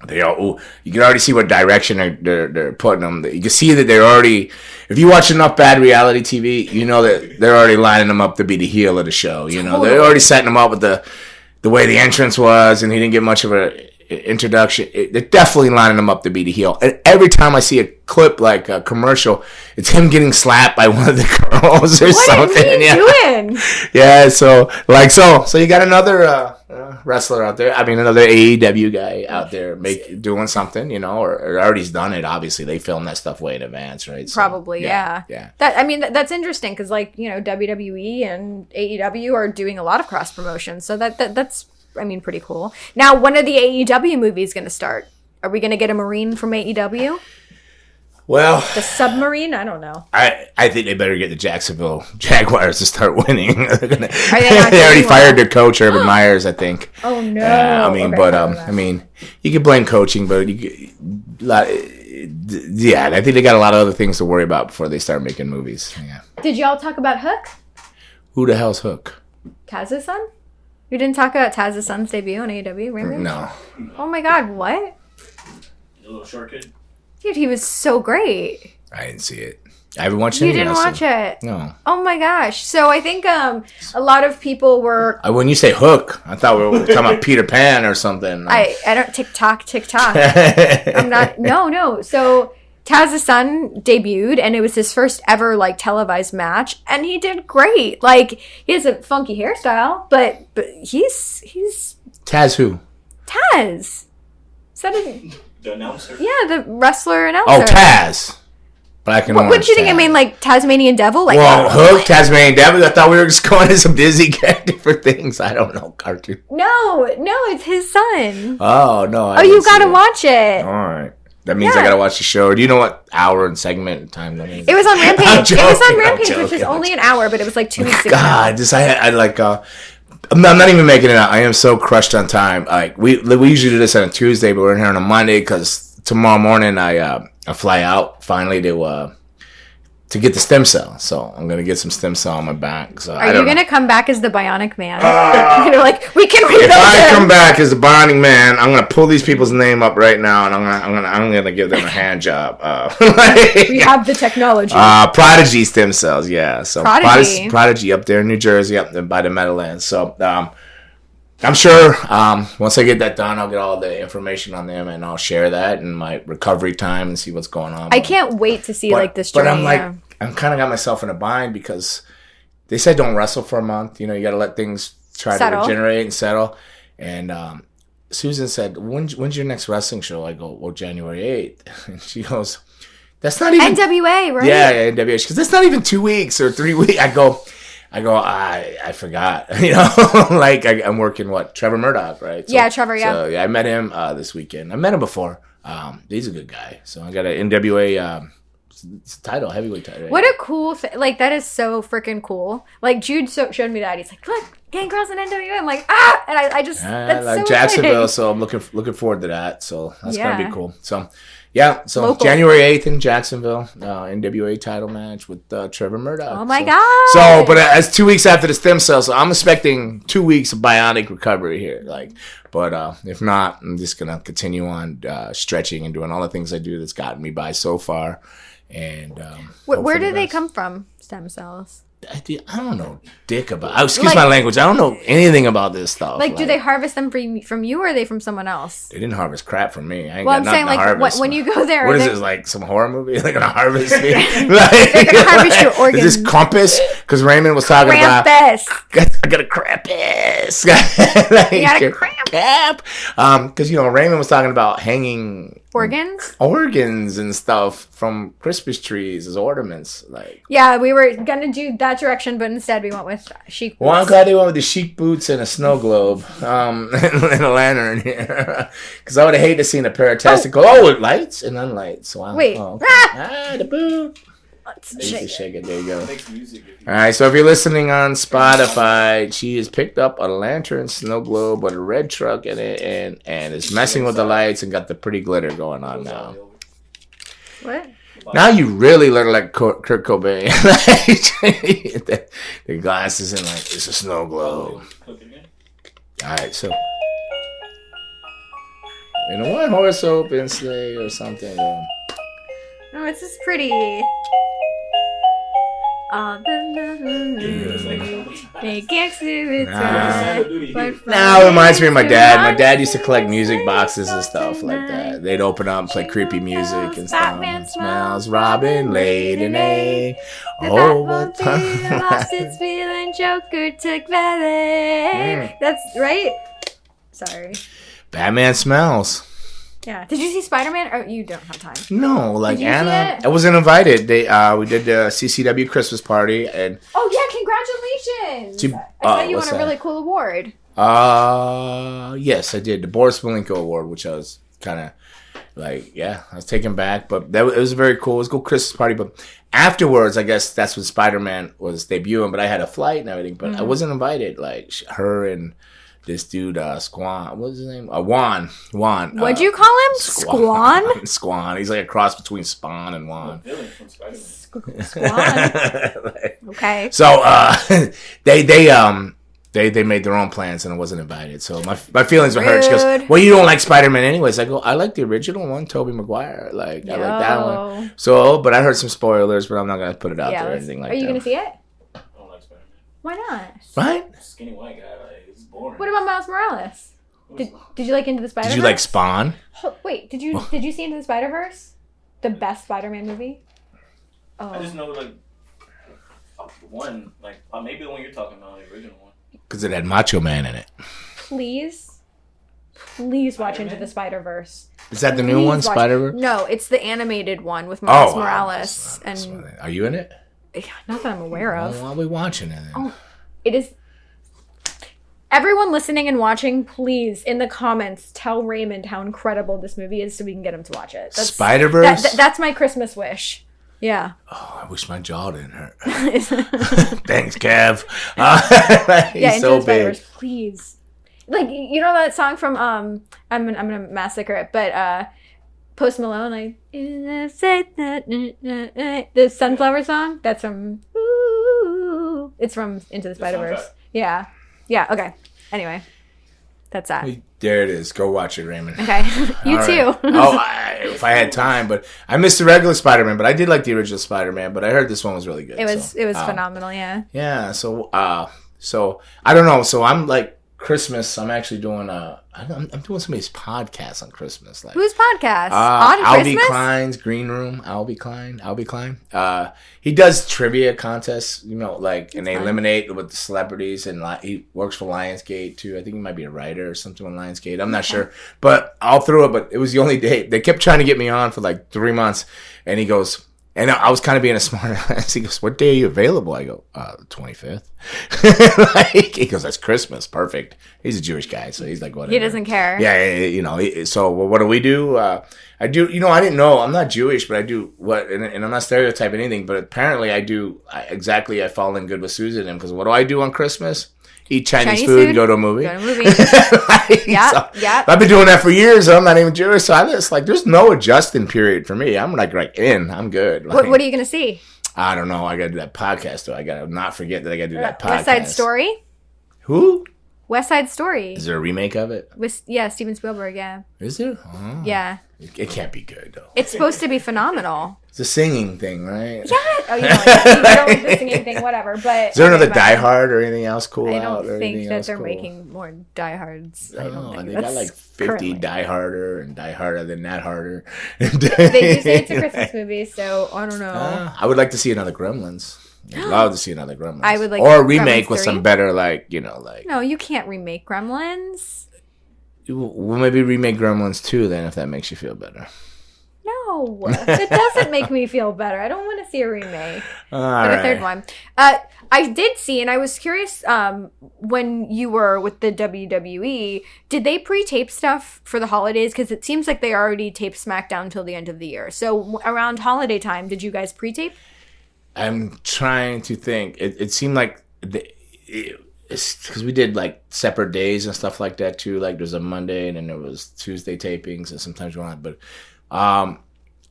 You can already see what direction they're putting them. You can see that they're already. If you watch enough bad reality TV, you know that they're already lining them up to be the heel of the show. You know, they're already setting them up with the way the entrance was, and he didn't get much of an introduction. They're definitely lining him up to be the heel. And every time I see a clip like a commercial, it's him getting slapped by one of the girls or something. What is he doing? Yeah. So you got another. Wrestler out there. I mean, another AEW guy out there doing something, or already's done it. Obviously, they film that stuff way in advance, right? So, Probably, yeah. That's interesting because, WWE and AEW are doing a lot of cross promotions, so that's pretty cool. Now, when are the AEW movies going to start? Are we going to get a Marine from AEW? Well, the submarine? I don't know. I think they better get the Jacksonville Jaguars to start winning. They already fired their coach, Urban Myers, I think. Oh no! You could blame coaching, but I think they got a lot of other things to worry about before they start making movies. Yeah. Did y'all talk about Hook? Who the hell's Hook? Taz's son? You didn't talk about Taz's son's debut on AEW, Raymond? No. Oh my God! What? The little short kid. Dude, he was so great. I didn't see it. I haven't watched You any didn't wrestling. watch it? No. Oh my gosh. So I think a lot of people were. When you say Hook, I thought we were talking about Peter Pan or something. I don't TikTok. I'm not. No. So Taz's son debuted, and it was his first ever like televised match, and he did great. Like he has a funky hairstyle, but he's Taz who? Taz. Is that The announcer. yeah, the wrestler announcer. Oh, Taz. Black and What orange. did you think? I Taz. mean, like Tasmanian Devil? Like, Well, Hook, Tasmanian Devil. I thought we were just going to some Disney character for things. I don't know, cartoon. no, it's his son. Oh no! I Oh, you didn't see gotta it. watch it. All right, that means Yeah. I gotta watch the show. Do you know what hour and segment time that is? It was on Rampage. I'm It was on joking, I'm Rampage, which is joking. only an hour, but it was like 2 weeks ago. God, just I like. I'm not even making it out. I am so crushed on time. Like we usually do this on a Tuesday, but we're here on a Monday because tomorrow morning I fly out finally to get the stem cell. So I'm gonna get some stem cell on my back. So Are you gonna come back as the Bionic Man? You're like, we can If rebuild I him. come back as the bonding man, I'm gonna pull these people's name up right now, and I'm gonna give them a hand job. We have the technology. Prodigy stem cells, yeah. So Prodigy. Prodigy up there in New Jersey, up there by the Meadowlands. So I'm sure once I get that done, I'll get all the information on them, and I'll share that in my recovery time and see what's going on. I can't wait to see like this But journey. I'm like, yeah. I'm kind of got myself in a bind because they said don't wrestle for a month. You know, you got to let things try Settle. to regenerate and settle. And Susan said, when's your next wrestling show? I go, well, January 8th. And she goes, that's not even... NWA, right? Yeah, NWA. She goes, that's not even 2 weeks or 3 weeks. I go, I forgot. You know, like I'm working Trevor Murdoch, right? So, Yeah, Trevor, yeah. So I met him this weekend. I met him before. He's a good guy. So I got an NWA title, heavyweight title. Right? What a cool thing. Like, that is so freaking cool. Like, Jude showed me that. He's like, look, Gangrel's in NWA. I'm like, ah! And I just, that's like so Jacksonville, exciting. so I'm looking forward to that. So that's gonna Yeah. be cool. So yeah, so Local. January 8th in Jacksonville, NWA title match with Trevor Murdoch. Oh my so, God. So, but it's 2 weeks after the stem cell, so I'm expecting 2 weeks of bionic recovery here. But if not, I'm just gonna continue on stretching and doing all the things I do that's gotten me by so far. And Where hope for do the they best. come from, stem cells? I don't know dick about. Excuse Like- my language. I don't know anything about this stuff. Like, do they harvest them from you or are they from someone else? They didn't harvest crap from me. I ain't Well, got I'm nothing saying, to like, harvest. when you go there, What is they- this, like some horror movie? They're gonna harvest me? They're gonna harvest your organs. Is this Krampus? Because Raymond was talking about. Krampus. I got a Krampus. Like, You got a cramp. Because Raymond was talking about hanging Organs? organs and stuff from Christmas trees as ornaments. Like, Yeah, we were gonna do that direction, but instead we went with chic. well, I'm glad they went with the chic boots and a snow globe, and a lantern here. Because I would have hated to seen a pair of testicles. Oh, with lights and unlights. Wow. Wait. Oh, okay. The boot. Let's You shake can it. shake it. There you go. Makes music. If you All right, so if you're listening on Spotify, she has picked up a lantern snow globe with a red truck in it, and is messing with the lights and got the pretty glitter going on now. What? Now you really look like Kurt Cobain. the glasses and like it's a snow globe. All right, so in a one horse open sleigh or something. No, it's just pretty. All the they get to Now it reminds me of my dad. My dad used to collect music boxes and stuff like that. They'd open up and play creepy music and stuff. Batman Smells Robin laid an egg. Oh, what lost its feeling. Joker took ballet. That's right. Sorry. Batman smells. Yeah. Did you see Spider-Man? Oh, you don't have time. No, like Did you see Anna. it? I wasn't invited. We did the CCW Christmas party and Oh yeah! Congratulations! I thought you won what's a that? really cool award. yes, I did the Boris Malenko Award, which I was kind of like, I was taken back, but it was very cool. It was a cool Christmas party, but afterwards, I guess that's when Spider-Man was debuting, but I had a flight and everything, but I wasn't invited. Like her and this dude, Squan, what was his name? Juan. What'd you call him? Squan? Squan. He's like a cross between Spawn and Juan. villain from Spider-Man. Squan. Okay. So they they made their own plans and I wasn't invited. So my feelings were hurt. She goes, Rude. well, you don't like Spider-Man anyways. I go, I like the original one, Tobey Maguire. I like that one. So, but I heard some spoilers, but I'm not going to put it out there or anything like that. Are you going to see it? I don't like Spider-Man. Why not? Right? Skinny white guy, like, it's boring. What about Miles Morales? Did you like Into the Spider-Verse? Did you like Spawn? Wait, did you see Into the Spider-Verse? The best Spider-Man movie? Oh. I just know, like, one, like, maybe the one you're talking about, the original one. Because it had Macho Man in it. Please watch Into the Spider-Verse. Is that the new one, Spider-Verse? No, it's the animated one with Miles Morales. Are you in it? Not that I'm aware of. Well, I'll be watching it then. Oh, it is. Everyone listening and watching, please, in the comments, tell Raymond how incredible this movie is so we can get him to watch it. Spider-Verse? That's my Christmas wish. Yeah. Oh, I wish my jaw didn't hurt. Thanks, Kev. He's Into so the big. Please. Like, you know that song from, I'm gonna massacre it, but Post Malone, like, the Sunflower song? That's from, it's from Into the Spider-Verse. Yeah. Yeah, okay. Anyway, that's that. There it is. Go watch it, Raymond. Okay. You All too. Right. If I had time, but I missed the regular Spider-Man, but I did like the original Spider-Man, but I heard this one was really good. It was phenomenal, yeah. Yeah, so I don't know. So I'm like Christmas, I'm actually doing I'm doing somebody's podcast on Christmas. Like whose podcast? On Albie Christmas? Klein's Green Room. Albie Klein. He does trivia contests, like, and they eliminate with the celebrities, and he works for Lionsgate too. I think he might be a writer or something on Lionsgate. I'm not sure, but all through it. But it was the only day they kept trying to get me on for like 3 months, and he goes. And I was kind of being a smart ass. He goes, "What day are you available?" I go, "The 25th." He goes, "That's Christmas, perfect." He's a Jewish guy, so he's like, "Whatever." He doesn't care. Yeah, so what do we do? I do. I didn't know. I'm not Jewish, but I do what, and I'm not stereotyping anything. But apparently, I do exactly. I fall in good with Susan and because what do I do on Christmas? Eat Chinese food and go to a movie. Yeah. I've been doing that for years. And I'm not even Jewish, so I just like there's no adjusting period for me. I'm like in. I'm good. Like, what are you gonna see? I don't know. I got to do that podcast though. I got to not forget that I got to do that podcast. West Side Story. Who? West Side Story. Is there a remake of it? Steven Spielberg. Yeah. Is there? Oh. Yeah. It can't be good though. It's supposed to be phenomenal. It's a singing thing, right? Yeah. Oh, you don't like the singing thing, whatever. But is there another Die Hard or anything else cool I out? don't think that they're cool? making more Die Hards. I don't think they that's got like 50 currently. Die Harder and Die Harder than that harder. They do say it's a Christmas movie, so I don't know. I would like to see another Gremlins. I'd love to see another Gremlins. I would like or a remake Gremlins with 3? some better, like. No, you can't remake Gremlins. Well, maybe remake Gremlins 2 then, if that makes you feel better. No, it doesn't make me feel better. I don't want to see a remake. A third one. I did see, and I was curious, when you were with the WWE, did they pre-tape stuff for the holidays? Because it seems like they already taped SmackDown till the end of the year. So around holiday time, did you guys pre-tape? I'm trying to think. It seemed like it's because we did like separate days and stuff like that too. Like there's a Monday and then there was Tuesday tapings and sometimes we're not. But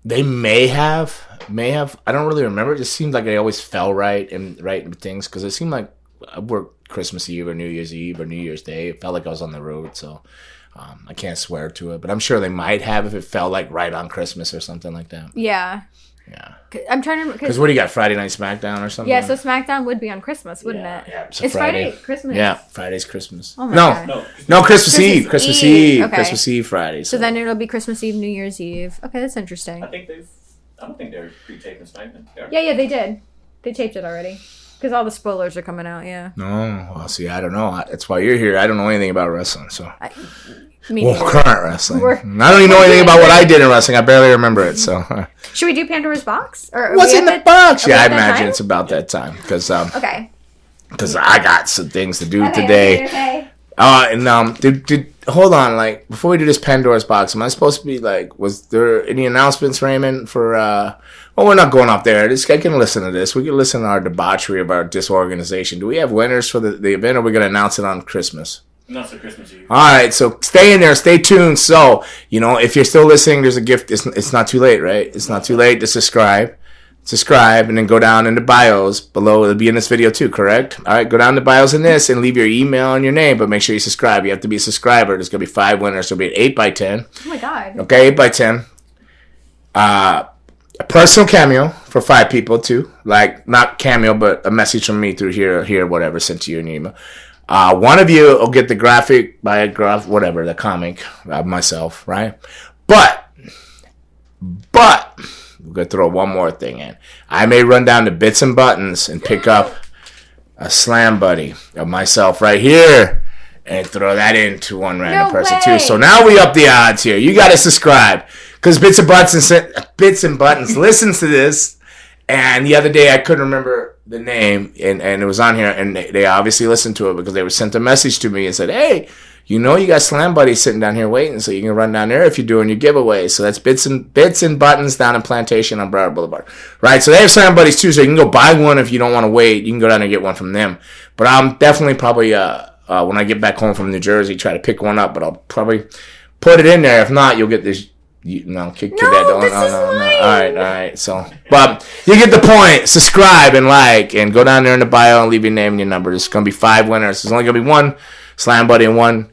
they may have. I don't really remember. It just seemed like they always fell right in things because it seemed like I worked Christmas Eve or New Year's Eve or New Year's Day. It felt like I was on the road, so I can't swear to it. But I'm sure they might have if it fell like right on Christmas or something like that. Yeah. Yeah. I'm trying to remember. Because what do you got? Friday Night SmackDown or something? Yeah, so SmackDown would be on Christmas, wouldn't it? Yeah. It's Friday Christmas. Yeah, Friday's Christmas. Oh my God. No, Christmas Eve. Christmas Eve. Okay. Christmas Eve Friday. So then it'll be Christmas Eve, New Year's Eve. Okay, that's interesting. I don't think they're pre-taping SmackDown. Yeah, they did. They taped it already. Because all the spoilers are coming out, yeah. No, well, see, I don't know. That's why you're here. I don't know anything about wrestling, so. Current wrestling. I don't even know anything about what I did in wrestling. I barely remember it, so. Should we do Pandora's Box? Or what's in the box? Yeah, I imagine time? it's about that time. Because okay. Because I got some things to do today. Okay. Hold on, like, before we do this Pandora's box, am I supposed to be, like, was there any announcements, Raymond, for, we're not going up there. I can listen to this. We can listen to our debauchery of our disorganization. Do we have winners for the event, or are we going to announce it on Christmas? Not for Christmas Eve. All right, so stay in there, stay tuned. So, if you're still listening, there's a gift. It's not too late, right? It's not too late to subscribe. subscribe, and then go down in the bios below. It'll be in this video too, correct? All right, go down the bios in this and leave your email and your name, but make sure you subscribe. You have to be a subscriber. There's going to be 5 winners. There'll be an 8 by 10. Oh my God. Okay, 8 by 10. A personal cameo for 5 people too. Like, not cameo, but a message from me through here, whatever, sent to you in your email. One of you will get the graphic, biograph, whatever, the comic of myself, right? But, we're going to throw one more thing in. I may run down to Bits and Buttons and pick up a slam buddy of myself right here and throw that into one random person too. So now we up the odds here. You got to subscribe because Bits and Buttons listens to this. And the other day I couldn't remember the name and it was on here and they obviously listened to it because they were sent a message to me and said, hey, you know you got Slam Buddies sitting down here waiting, so you can run down there if you're doing your giveaways. So that's Bits and Buttons down in Plantation on Broward Boulevard. Right, so they have Slam Buddies too, so you can go buy one if you don't want to wait. You can go down and get one from them. But I'm definitely probably, when I get back home from New Jersey, try to pick one up. But I'll probably put it in there. If not, you'll get this... kick to that. No. All right. So, but you get the point. Subscribe and like, and go down there in the bio and leave your name and your number. There's gonna be 5 winners. There's only gonna be 1 Slam Buddy and 1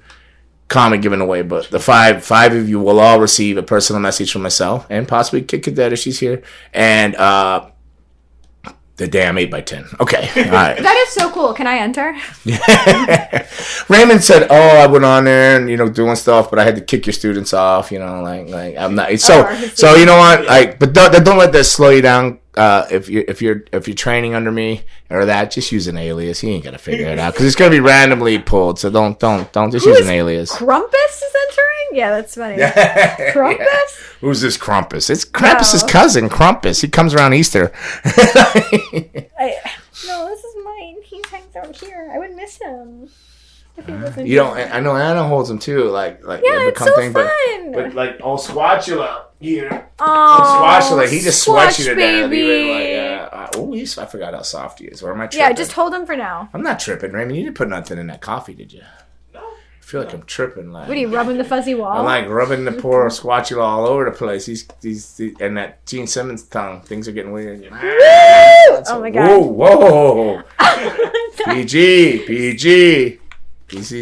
comic given away. But the five of you will all receive a personal message from myself and possibly Kit Cadet if she's here, and the damn 8 by 10. Okay, all right. That is so cool. Can I enter? Raymond said, "Oh, I went on there and doing stuff, but I had to kick your students off. Like I'm not." So you know what? Like, but don't let that slow you down. If you're training under me or that, just use an alias. He ain't gonna figure it out because it's gonna be randomly pulled. So don't just use an alias. Krampus is entering? Yeah, that's funny. Krampus? Yeah. Who's this Krampus? It's Krampus's cousin, Krampus. He comes around Easter. No, this is mine. He hangs out here. I would miss him. I know Anna holds him too. Like yeah, it's so fun. But like Squatula here. Oh, Squatula, he just sweats you to death. Baby. I forgot how soft he is. Or am I tripping? Yeah, just hold him for now. I'm not tripping, Raymond. You didn't put nothing in that coffee, did you? No. I feel like I'm tripping. Like, what are you rubbing the fuzzy wall? I'm like rubbing the poor Squatula all over the place. He's and that Gene Simmons tongue. Things are getting weird. Oh my god. Whoa. PG. He's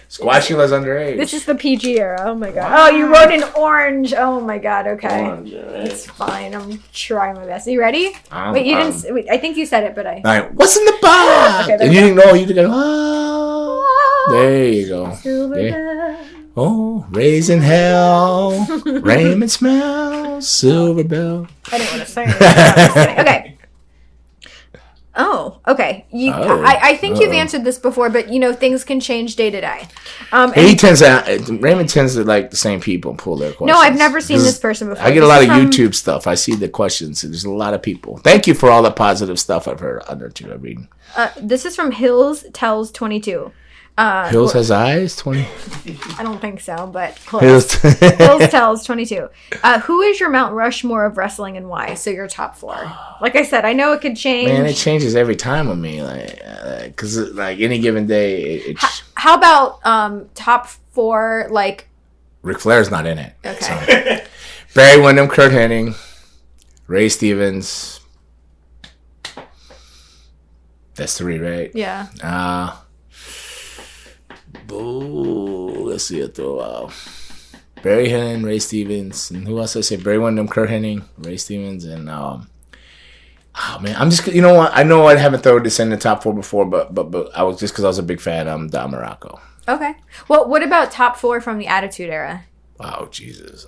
Squatula's underage. This is the PG era. Oh my god. Oh, you wrote in orange. Oh my god. Okay. Orange, right. It's fine. I'm trying my best. Are you ready? Wait, you didn't. Wait, I think you said it, but I. All right. What's in the box? Okay, and you didn't know. You didn't go. Oh. There you go. Yeah. Oh, raising hell. Raymond smells. Silver bell. I didn't want to say anything. Okay. Oh, okay. I think you've answered this before, but things can change day to day. Raymond tends to like the same people pull their questions. No, I've never seen this person before. I get a lot of YouTube stuff. I see the questions. There's a lot of people. Thank you for all the positive stuff I've heard under too. I'm reading. This is from Hills Tells 22. Hills has eyes 20. I don't think so, but close. Hills Tells 22. Who is your Mount Rushmore of wrestling and why? So your top 4. Like I said, I know it could change. Man, it changes every time with me. Because any given day, how about top 4? Like Ric Flair's not in it. Okay. So. Barry Windham, Kurt Hennig, Ray Stevens. That's 3, right? Yeah. Let's see it though. Barry Hennig, Ray Stevens, and who else I say? Barry Windham, Kurt Hennig, Ray Stevens, and oh man, I'm just what? I know I haven't thrown this in the top 4 before, but I was just because I was a big fan. Don Morocco. Okay. Well, what about top 4 from the Attitude Era? Oh Jesus!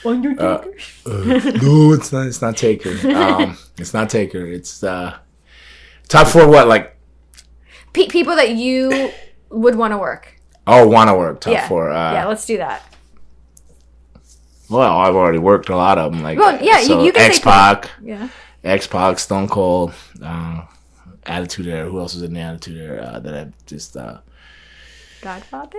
Undertaker. No, it's not. It's not Taker. It's not Taker. It's top 4. What like people that you would want to work? Oh, want to work top 4. Yeah, let's do that. Well, I've already worked a lot of them. Like, well, yeah, so you can X-Pac. Yeah. X-Pac, Stone Cold, Attitude Era. Who else was in the Attitude Era that I've just... Godfather?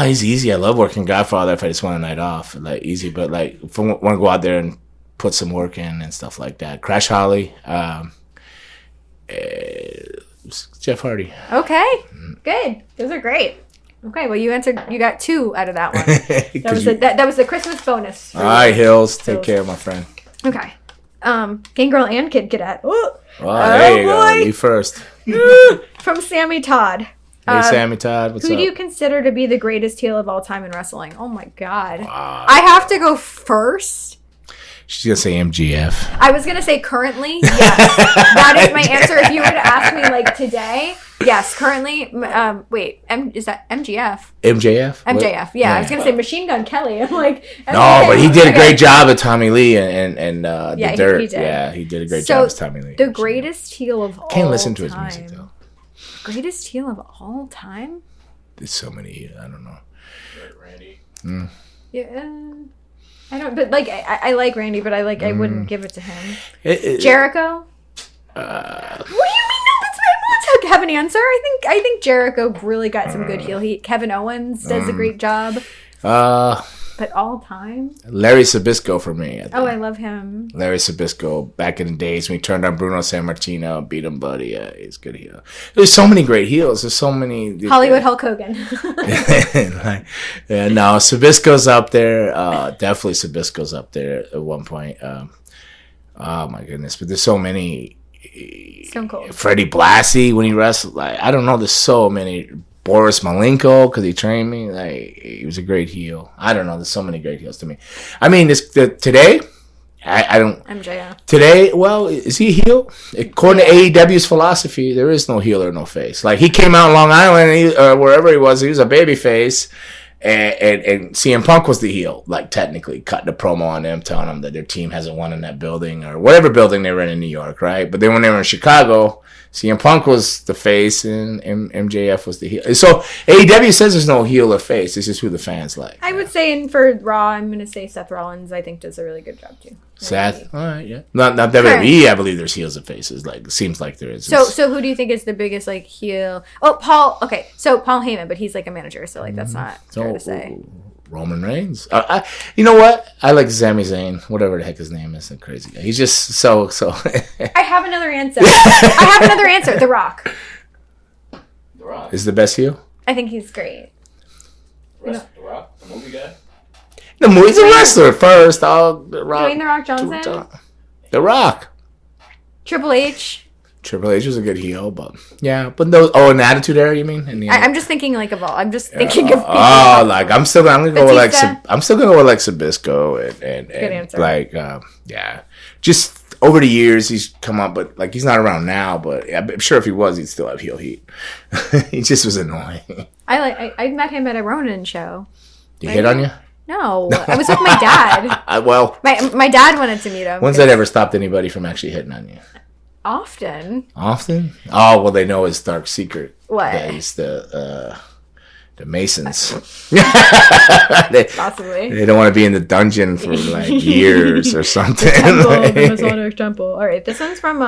He's easy. I love working Godfather if I just want a night off. Like, easy, but like, if I want to go out there and put some work in and stuff like that. Crash Holly. Jeff Hardy. Okay, good. Those are great. Okay, well, you got 2 out of that one. That was the Christmas bonus. All right, Hills. Take care, my friend. Okay. Gangrel and Kid Cadet. Oh, there you go. You first. From Sammy Todd. Hey, Sammy Todd, what's up? Who do you consider to be the greatest heel of all time in wrestling? Oh my god. I have to go first. She's going to say MGF. I was going to say currently, yes. That is my answer. If you were to ask me like today, yes, currently, is that MGF? MJF? MJF, yeah. I was going to say Machine Gun Kelly. I'm like, no, but he did a great job at Tommy Lee and the Dirt. He did. Yeah, he did a great job as Tommy Lee. The greatest heel of all time. Can't listen to his music, though. Greatest heel of all time? There's so many, I don't know. Randy. Yeah. I don't, but like, I like Randy, but I wouldn't give it to him. Jericho? What do you mean? No, that's let's have an answer. I think Jericho really got some good heel heat. Kevin Owens does a great job. But all time? Larry Sabisco for me. I love him. Larry Sabisco, back in the days when he turned on Bruno Sammartino, beat him, buddy. Yeah, he's a good heel. There's so many great heels. There's so many. Hollywood Hulk Hogan. No, Sabisco's up there. Definitely Sabisco's up there at one point. Oh my goodness, but there's so many. Stone Cold. Freddie Blassie when he wrestled. Like, I don't know. There's so many. Boris Malenko, because he trained me. Like, he was a great heel. I don't know. There's so many great heels to me. I mean, today, I don't. MJF. Today, well, is he a heel? According to AEW's philosophy, there is no heel or no face. Like, he came out in Long Island, wherever he was a baby face. And CM Punk was the heel, like, technically, cutting a promo on them, telling them that their team hasn't won in that building or whatever building they were in New York, right? But then when they were in Chicago, CM Punk was the face and MJF was the heel. So AEW says there's no heel or face. This is who the fans like. I would say, and for Raw, I'm going to say Seth Rollins, I think, does a really good job, too. Seth? All right, yeah. Not WWE, I believe there's heels and faces. Like, it seems like there is. So who do you think is the biggest, like, heel? Oh, Paul. Okay, so Paul Heyman, but he's, like, a manager, so, like, that's not fair to say. Roman Reigns. You know what? I like Sami Zayn, whatever the heck his name is. A crazy guy. He's just so. I have another answer. The Rock. The Rock is the best heel. I think he's great. The Rock, the movie guy. He's a wrestler first. The Rock. Dwayne The Rock Johnson. The Rock. Triple H. Triple H was a good heel, but yeah, but those. Oh, an Attitude Era, you mean? I'm just thinking like of all. I'm just thinking of. I'm still gonna go with like Sabisco and good answer. Like yeah, just over the years he's come up, but like he's not around now. But I'm sure if he was, he'd still have heel heat. He just was annoying. I met him at a Ronin show. He hit on you? No, I was with my dad. Well, my dad wanted to meet him. When's that ever stopped anybody from actually hitting on you? Often. Oh, well, they know his dark secret. What? That he's the Masons. Possibly. They don't want to be in the dungeon for like years or something. The Masonic Temple. All right, this one's from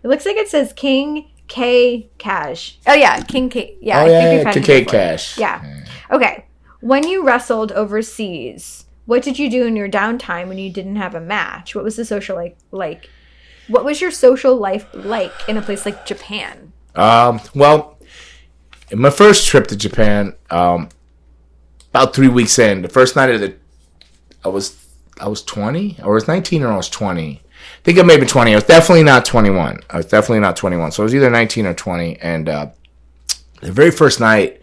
it looks like it says King K Cash. Oh yeah, King K. Yeah, King K Cash. Yeah. Okay. When you wrestled overseas, what did you do in your downtime when you didn't have a match? What was the social like? What was your social life like in a place like Japan? Well, in my first trip to Japan, about 3 weeks in, the first night of I was 20, or I was 19 or I was 20. I think I may be 20. I was definitely not 21. So I was either 19 or 20. And the very first night,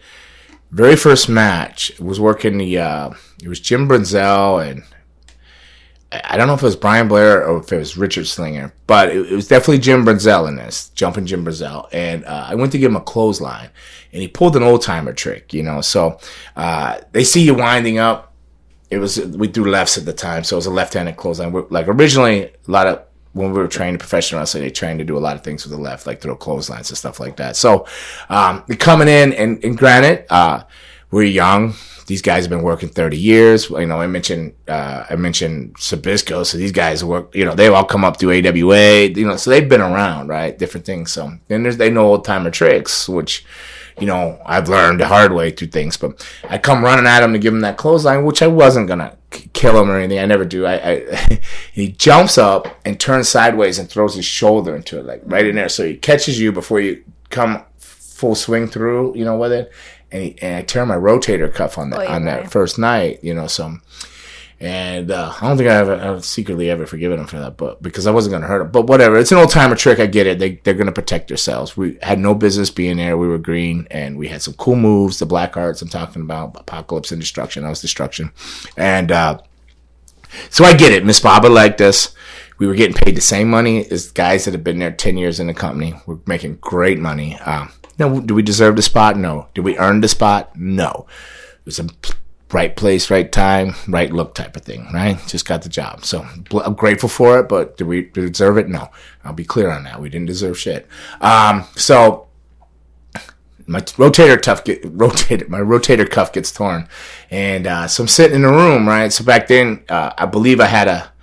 very first match, was working it was Jim Brunzell and I don't know if it was Brian Blair or if it was Richard Slinger, but it was definitely Jim Brunzell in this, jumping Jim Brunzell. And I went to give him a clothesline, and he pulled an old-timer trick, So they see you winding up. We threw lefts at the time, so it was a left-handed clothesline. Like originally, when we were trained professional wrestling, they trained to do a lot of things with the left, like throw clotheslines and stuff like that. So coming in, and granted, we're young. These guys have been working 30 years. I mentioned Sabisco, so these guys work. They all come up through AWA. So they've been around, right? Different things. So then they know old timer tricks, which I've learned the hard way through things. But I come running at him to give him that clothesline, which I wasn't gonna kill him or anything. I never do. He jumps up and turns sideways and throws his shoulder into it, like right in there. So he catches you before you come full swing through, with it. And I tear my rotator cuff on that first night, So, And I don't think I've secretly ever forgiven them for that, but because I wasn't going to hurt them. But whatever, it's an old timer trick. I get it. They're going to protect themselves. We had no business being there. We were green, and we had some cool moves. The black arts I'm talking about, apocalypse and destruction. I was destruction, and so I get it. Miss Baba liked us. We were getting paid the same money as guys that have been there 10 years in the company. We're making great money. Now, do we deserve the spot? No. Did we earn the spot? No. It was a right place, right time, right look type of thing, right? Just got the job. So I'm grateful for it, but do we deserve it? No. I'll be clear on that. We didn't deserve shit. So my rotator cuff gets torn. And so I'm sitting in the room, right? So back then, I believe I had a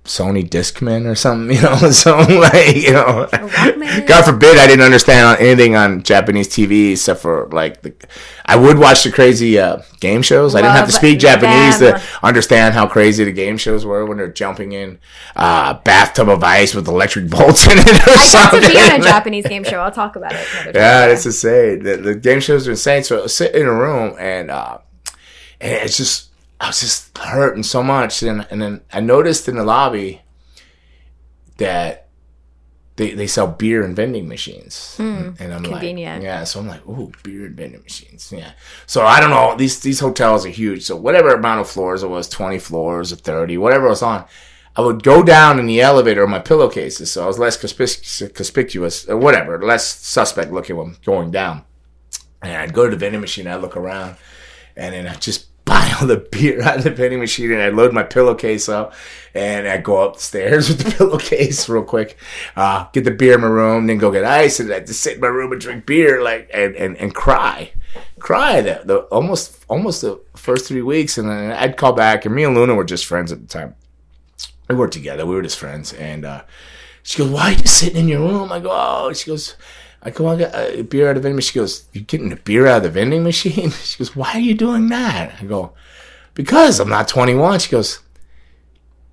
Sony Discman or something, so like, God forbid I didn't understand anything on Japanese TV except for like I would watch the crazy game shows. I didn't have to speak Japanese to understand how crazy the game shows were when they're jumping in bathtub of ice with electric bolts in it or something. I got to be on a Japanese game show. I'll talk about it another time. Yeah, that's insane. The game shows are insane. So I was sitting in a room and it's just, I was just hurting so much, and then I noticed in the lobby that they sell beer and vending machines, and I'm convenient. like, yeah. So I'm like, ooh, beer and vending machines, yeah. So I don't know. These hotels are huge. So whatever amount of floors it was, 20 floors or 30, whatever it was on, I would go down in the elevator on my pillowcases, so I was less conspicuous or whatever, less suspect looking when going down. And I'd go to the vending machine, I'd look around, and then I just buy all the beer out of the vending machine, and I load my pillowcase up, and I go up the stairs with the pillowcase real quick, get the beer in my room, then go get ice, and I just sit in my room and drink beer, like and cry the almost the first 3 weeks, and then I'd call back, and me and Luna were just friends at the time. We worked together, we were just friends, and she goes, "Why are you sitting in your room?" I go, "Oh," she goes, I go, "I got a beer out of the vending machine." She goes, "You're getting the beer out of the vending machine?" She goes, "Why are you doing that?" I go, "Because I'm not 21. She goes,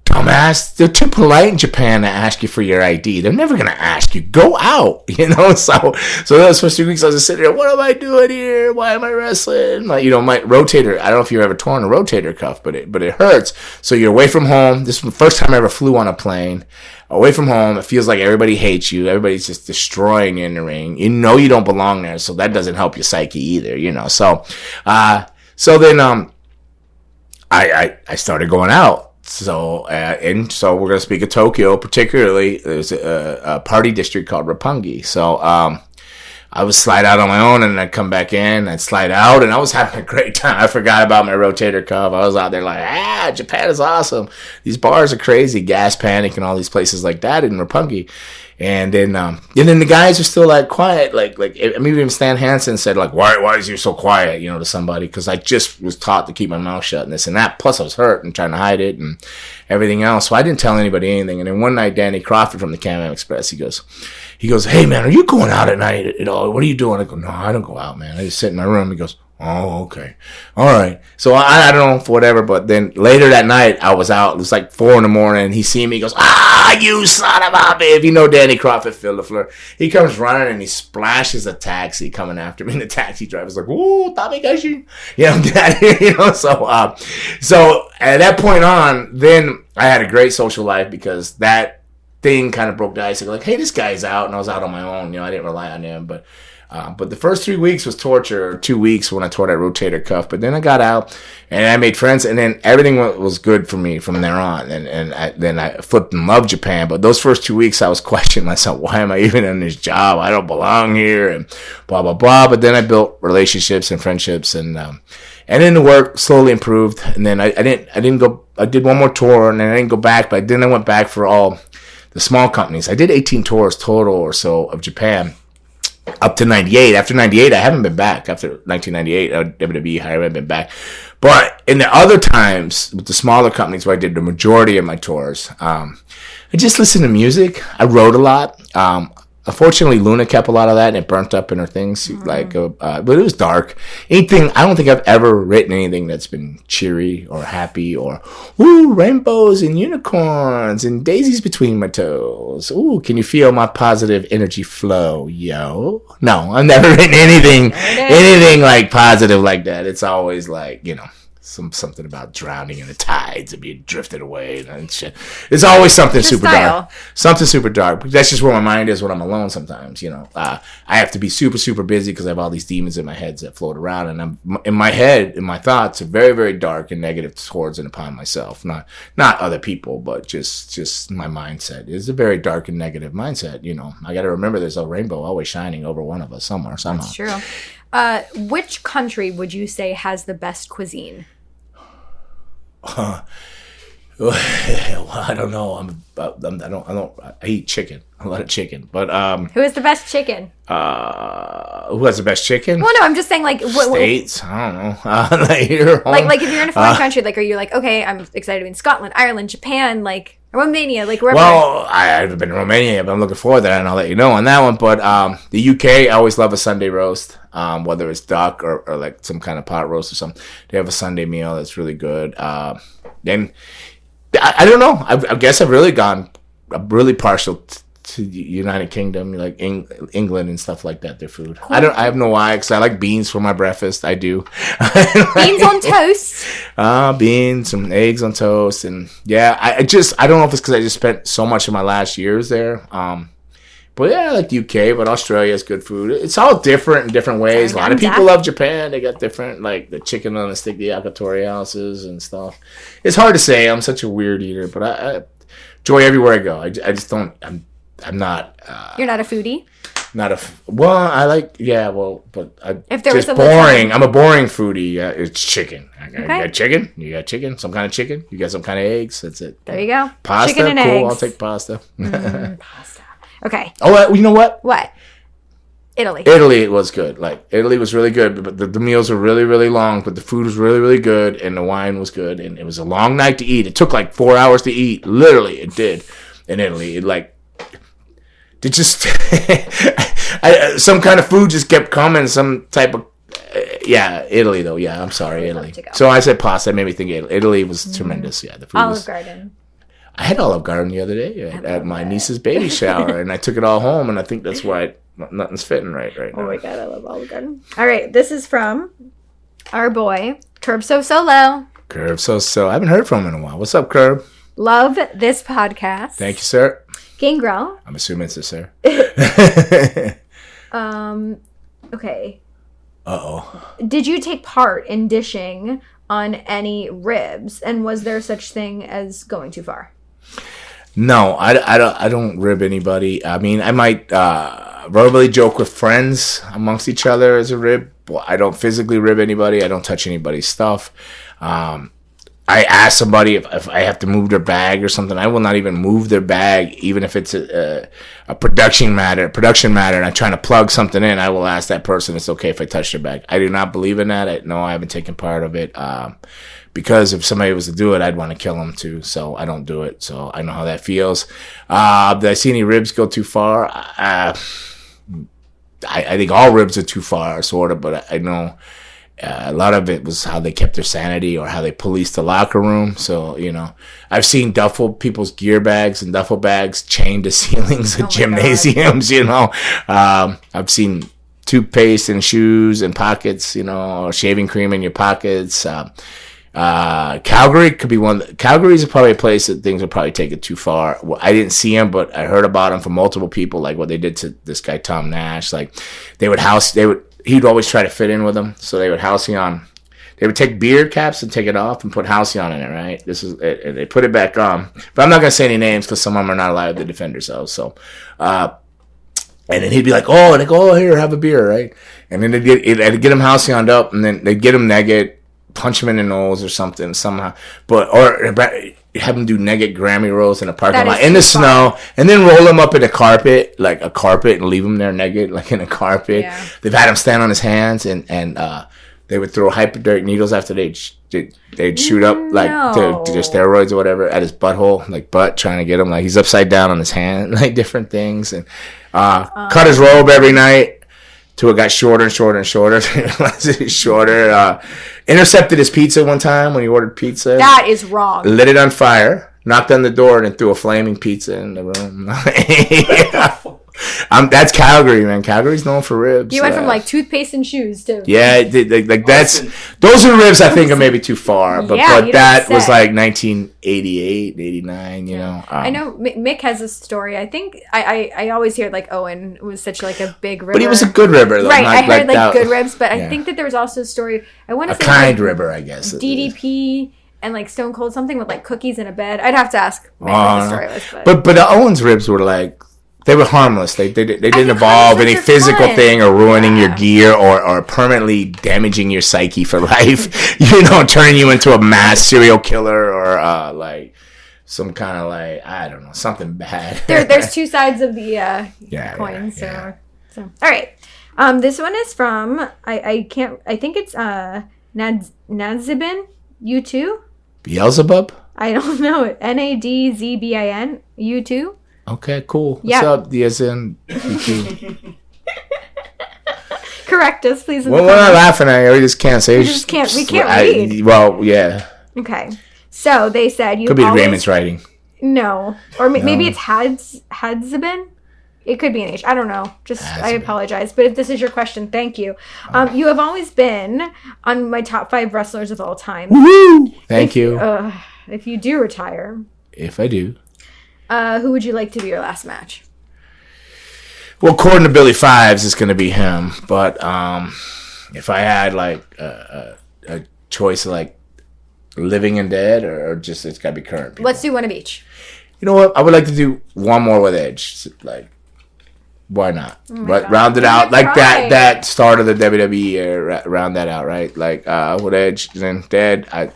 "Dumbass, they're too polite in Japan to ask you for your ID. They're never going to ask you. Go out." So those first 2 weeks I was just sitting there, what am I doing here? Why am I wrestling? Like, my rotator, I don't know if you've ever torn a rotator cuff, but it hurts. So you're away from home. This was the first time I ever flew on a plane. Away from home, it feels like everybody hates you. Everybody's just destroying you in the ring. You know you don't belong there, so that doesn't help your psyche either, So then I started going out. So we're going to speak of Tokyo, particularly. There's a party district called Roppongi. So I would slide out on my own, and I'd come back in, I'd slide out, and I was having a great time. I forgot about my rotator cuff. I was out there like, Japan is awesome. These bars are crazy, Gas Panic and all these places like that in Roppongi. And then the guys are still like quiet, like I mean, even Stan Hansen said like, why is you so quiet, to somebody, because I just was taught to keep my mouth shut and this and that. Plus I was hurt and trying to hide it and everything else, so I didn't tell anybody anything. And then one night, Danny Crawford from the Cameos Express, he goes, "Hey man, are you going out at night at all? What are you doing?" I go, "No, I don't go out, man. I just sit in my room." He goes, "Oh, okay. All right." So I don't know, for whatever, but then later that night, I was out. It was like 4 a.m. He see me, he goes, "You son of a bitch." If you know Danny Crawford, Phil LaFleur, he comes running and he splashes a taxi coming after me. And the taxi driver's like, "Ooh, Tamegashi." Get out of here, So at that point on, then I had a great social life because that thing kind of broke the ice. Like, hey, this guy's out, and I was out on my own. I didn't rely on him, but the first 3 weeks was torture, or 2 weeks when I tore that rotator cuff. But then I got out, and I made friends, and then everything was good for me from there on. And then I flipped and loved Japan. But those first 2 weeks, I was questioning myself, why am I even in this job? I don't belong here, and blah, blah, blah. But then I built relationships and friendships, and then the work slowly improved. And then I didn't go. I did one more tour, and then I didn't go back. But then I went back for all the small companies. I did 18 tours total or so of Japan up to 98. After 98, I haven't been back. After 1998, WWE, I haven't been back. But in the other times, with the smaller companies where I did the majority of my tours, I just listened to music. I wrote a lot. Unfortunately, Luna kept a lot of that, and it burnt up in her things. But it was dark. I don't think I've ever written anything that's been cheery or happy or, ooh, rainbows and unicorns and daisies between my toes. Ooh, can you feel my positive energy flow, yo? No, I've never written anything like positive like that. It's always like, something about drowning in the tides and being drifted away and shit. It's always something super dark. Something super dark. That's just where my mind is when I'm alone sometimes, I have to be super, super busy because I have all these demons in my head that float around. And I'm in my head, in my thoughts are very, very dark and negative towards and upon myself. Not other people, but just my mindset. It's a very dark and negative mindset, I got to remember there's a rainbow always shining over one of us somewhere, somehow. That's true. Which country would you say has the best cuisine? Well, I don't know. I eat chicken, a lot of chicken. But who has the best chicken? Who has the best chicken? Well, no, I'm just saying like States. I don't know. Like if you're in a foreign country, like are you like okay, I'm excited to be in Scotland, Ireland, Japan, like Romania, like wherever. Well, I've been in Romania, but I'm looking forward to that, and I'll let you know on that one. But the UK, I always love a Sunday roast, whether it's duck or like some kind of pot roast or something. They have a Sunday meal that's really good. Then I don't know. I guess I'm really partial to the United Kingdom, like England and stuff like that. Their food. Cool. I have no why, because I like beans for my breakfast. I do. Beans on toast. Beans and eggs on toast, and yeah. I don't know if it's because I just spent so much of my last years there. But yeah, I like the UK, but Australia has good food. It's all different in different ways. A lot of people love Japan. They got different, like the chicken on the stick, the yakitori houses and stuff. It's hard to say. I'm such a weird eater, but I enjoy everywhere I go. I just don't. I'm not. You're not a foodie. Well, I like. Yeah, well, but if there was a boring. I'm a boring foodie. It's chicken. You got chicken. You got chicken. Some kind of chicken. You got some kind of eggs. That's it. There you go. Pasta. Chicken and cool. eggs. I'll take pasta. Pasta. Okay. Oh, you know what? What? Italy. Italy was good. Like Italy was really good, but the meals were really, really long. But the food was really, really good, and the wine was good, and it was a long night to eat. It took like 4 hours to eat. Literally, it did in Italy. It just some kind of food just kept coming. Some type of Italy though. Yeah, I'm sorry, Italy. So I said pasta. It made me think Italy was tremendous. Yeah, the food. Olive Garden. I had Olive Garden the other day at my niece's baby shower, and I took it all home, and I think that's why nothing's fitting right now. Oh my god, I love Olive Garden. All right, this is from our boy Curb So Solo. Curb So. I haven't heard from him in a while. What's up, Curb? Love this podcast. Thank you, sir. Gangrel. I'm assuming it's a sir. Okay. Uh-oh. Did you take part in dishing on any ribs, and was there such thing as going too far? No, I don't rib anybody. I mean, I might verbally joke with friends amongst each other as a rib. I don't physically rib anybody. I don't touch anybody's stuff. I ask somebody if I have to move their bag or something. I will not even move their bag, even if it's a production matter, and I'm trying to plug something in. I will ask that person if it's okay if I touch their bag. I do not believe in that. I haven't taken part of it. Because if somebody was to do it, I'd want to kill them too. So I don't do it. So I know how that feels. Did I see any ribs go too far? I think all ribs are too far, sort of. But I know a lot of it was how they kept their sanity or how they policed the locker room. So, I've seen people's gear bags and duffel bags chained to ceilings at gymnasiums, I've seen toothpaste in shoes and pockets, shaving cream in your pockets. Calgary could be one. Calgary's probably a place that things would probably take it too far. Well, I didn't see him, but I heard about him from multiple people, like what they did to this guy Tom Nash. Like he'd always try to fit in with them, so they would halcyon. They would take beard caps and take it off and put halcyon in it, right? This is it, they put it back on, but I'm not gonna say any names because some of them are not allowed to defend themselves. So, and then he'd be like, "Oh," and they go, "Oh, here, have a beer," right? And then they'd get him halcyoned up, and then they'd get him naked, punch him in the nose or something somehow, or have him do naked Grammy rolls in a parking lot in the snow, and then roll him up in a carpet, like a carpet, and leave him there naked, like in a carpet. Yeah. They've had him stand on his hands, and they would throw hypodermic needles after they'd shoot up like to their steroids or whatever at his butthole, like trying to get him, like he's upside down on his hand, like different things, and cut his robe every night. Till it got shorter and shorter and shorter. Shorter. Intercepted his pizza one time when he ordered pizza. That is wrong. Lit it on fire. Knocked on the door and then threw a flaming pizza in the room. That's Calgary, man. Calgary's known for ribs. You went from like toothpaste and shoes to yeah, like that's those are ribs I think are maybe too far, but that was like 1988, 89. You know, I know Mick has a story. I think I always hear like Owen was such like a big ribber, but he was a good ribber, though. Right? I heard like that, good ribs, but I think that there was also a story. I want to say kind ribber, I guess. DDP. And like Stone Cold, something with like cookies in a bed. I'd have to ask Mick what the story was. But Owen's ribs were like, they were harmless. They didn't involve any physical thing or ruining your gear or permanently damaging your psyche for life. You know, turning you into a mass serial killer or like some kind of like, I don't know, something bad. There's two sides of the coin. So all right. This one is from I think it's Nadzibin U2. Beelzebub? I don't know. Nadzbin U2. Okay, cool. Yep. What's up, DSN? Correct us, please. Well, we're not laughing at you. We just can't say. We can't read. Well, yeah. Okay. So they said you could be Raymond's writing. No, or maybe it's Hadzibin. It could be an H. I don't know. I apologize. But if this is your question, thank you. You have always been on my top 5 wrestlers of all time. Woo! Thank you. If you do retire. If I do. Who would you like to be your last match? Well, according to Billy Fives, it's going to be him. But if I had like a choice of like living and dead or just it's got to be current people. Let's do one of each. You know what? I would like to do one more with Edge. Like, why not? Round it out like that start of the WWE era. Round that out, right? Like with Edge and dead,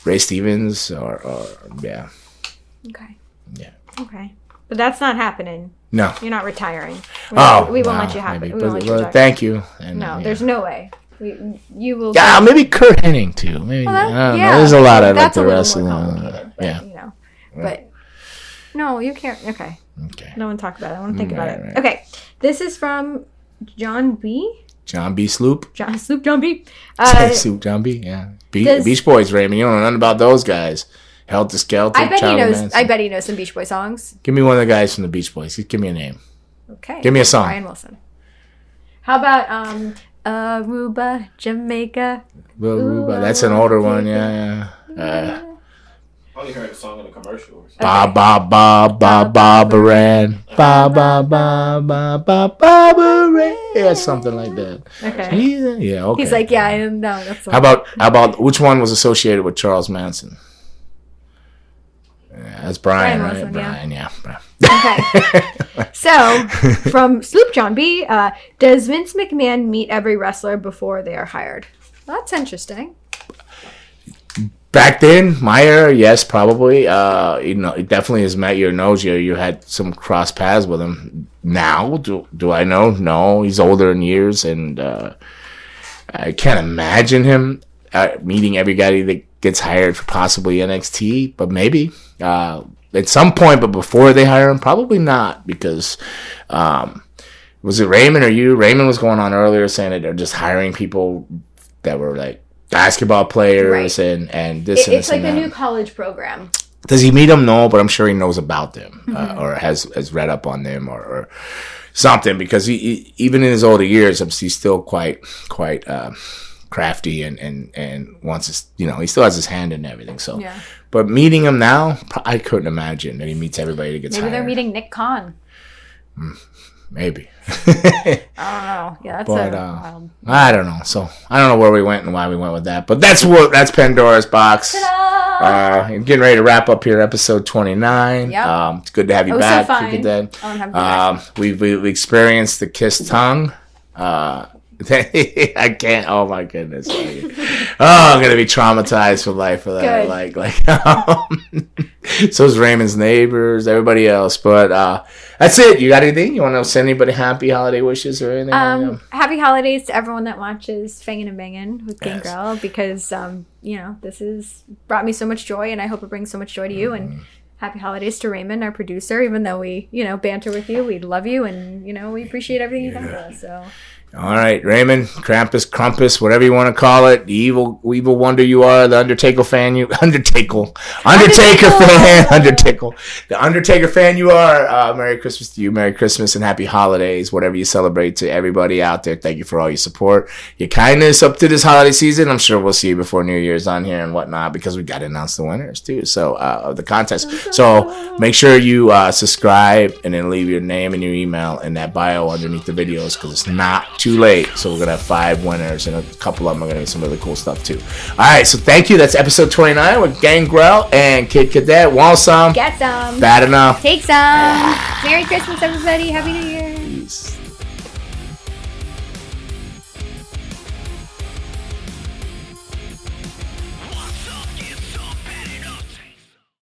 Ray Stevens or yeah. Okay. Yeah. Okay, but that's not happening. No, you're not retiring. We won't let you happen. Thank you. And, no, there's no way. You will. Yeah, maybe Kurt Hennig too. Maybe I don't know. There's a lot I'd like to wrestle. Yeah. You know, but no, you can't. Okay. No one talk about it. I want to think about it. Right. Okay, this is from John B. John B. Sloop. John B. Sloop John B. Yeah. Beach Boys, Raymond. You don't know nothing about those guys. Helter Skelter. I bet he knows some Beach Boy songs. Give me one of the guys from the Beach Boys. Give me a name. Okay. Give me a song. Brian Wilson. How about Aruba, Jamaica? Aruba. That's an older one. Yeah. I only heard the song in the commercials. Ba ba ba ba ba baran. Ba ba ba ba ba ba baran. Yeah, something like that. Okay. Yeah. Okay. He's like, yeah, I know. That's how about which one was associated with Charles Manson? Yeah, that's Brian, right? Wilson, Brian, yeah. Okay. So, from Sloop John B, does Vince McMahon meet every wrestler before they are hired? Well, that's interesting. Back then, my era, yes, probably. You know, it definitely has met you or knows you. You had some cross paths with him. Now, do I know? No, he's older in years, and I can't imagine him meeting every guy that gets hired for possibly NXT, but maybe at some point. But before they hire him, probably not, because was it Raymond or you? Raymond was going on earlier saying that they're just hiring people that were like basketball players, right. and this. It's like a new college program. Does he meet them? No, but I'm sure he knows about them or has read up on them or something, because he even in his older years, he's still quite crafty and wants his, you know, he still has his hand in everything. So, yeah. But meeting him now, I couldn't imagine that he meets everybody that gets hired. Maybe they're meeting Nick Khan. Maybe. I don't know. Yeah, that's wild. I don't know. So I don't know where we went and why we went with that. But that's Pandora's box. Getting ready to wrap up here, episode 29. Yep. It's good to have you back. So fine. We experienced the kiss tongue. I can't. Oh my goodness! I'm gonna be traumatized for life for that. Good. So is Raymond's neighbors, everybody else. But that's it. You got anything? You want to send anybody happy holiday wishes or anything? Happy holidays to everyone that watches Fangin' and Bangin' with Gangrel, because you know, this has brought me so much joy, and I hope it brings so much joy to you. And happy holidays to Raymond, our producer. Even though we, banter with you, we love you, and we appreciate everything you've done for us. So. All right, Raymond, Krampus, Crumpus, whatever you want to call it, the evil wonder you are, the Undertaker fan you, Undertaker fan you are. Merry Christmas to you, Merry Christmas and Happy Holidays, whatever you celebrate to everybody out there. Thank you for all your support, your kindness up to this holiday season. I'm sure we'll see you before New Year's on here and whatnot because we got to announce the winners too. So of the contest. So make sure you subscribe and then leave your name and your email in that bio underneath the videos because it's not too late. So we're gonna have 5 winners and a couple of them are gonna get some really cool stuff too. All right, so thank you. That's episode 29 with Gangrel and Kid Cadet. Want some? Get some. Bad enough. Take some. Merry Christmas, everybody. Happy New Year. Peace.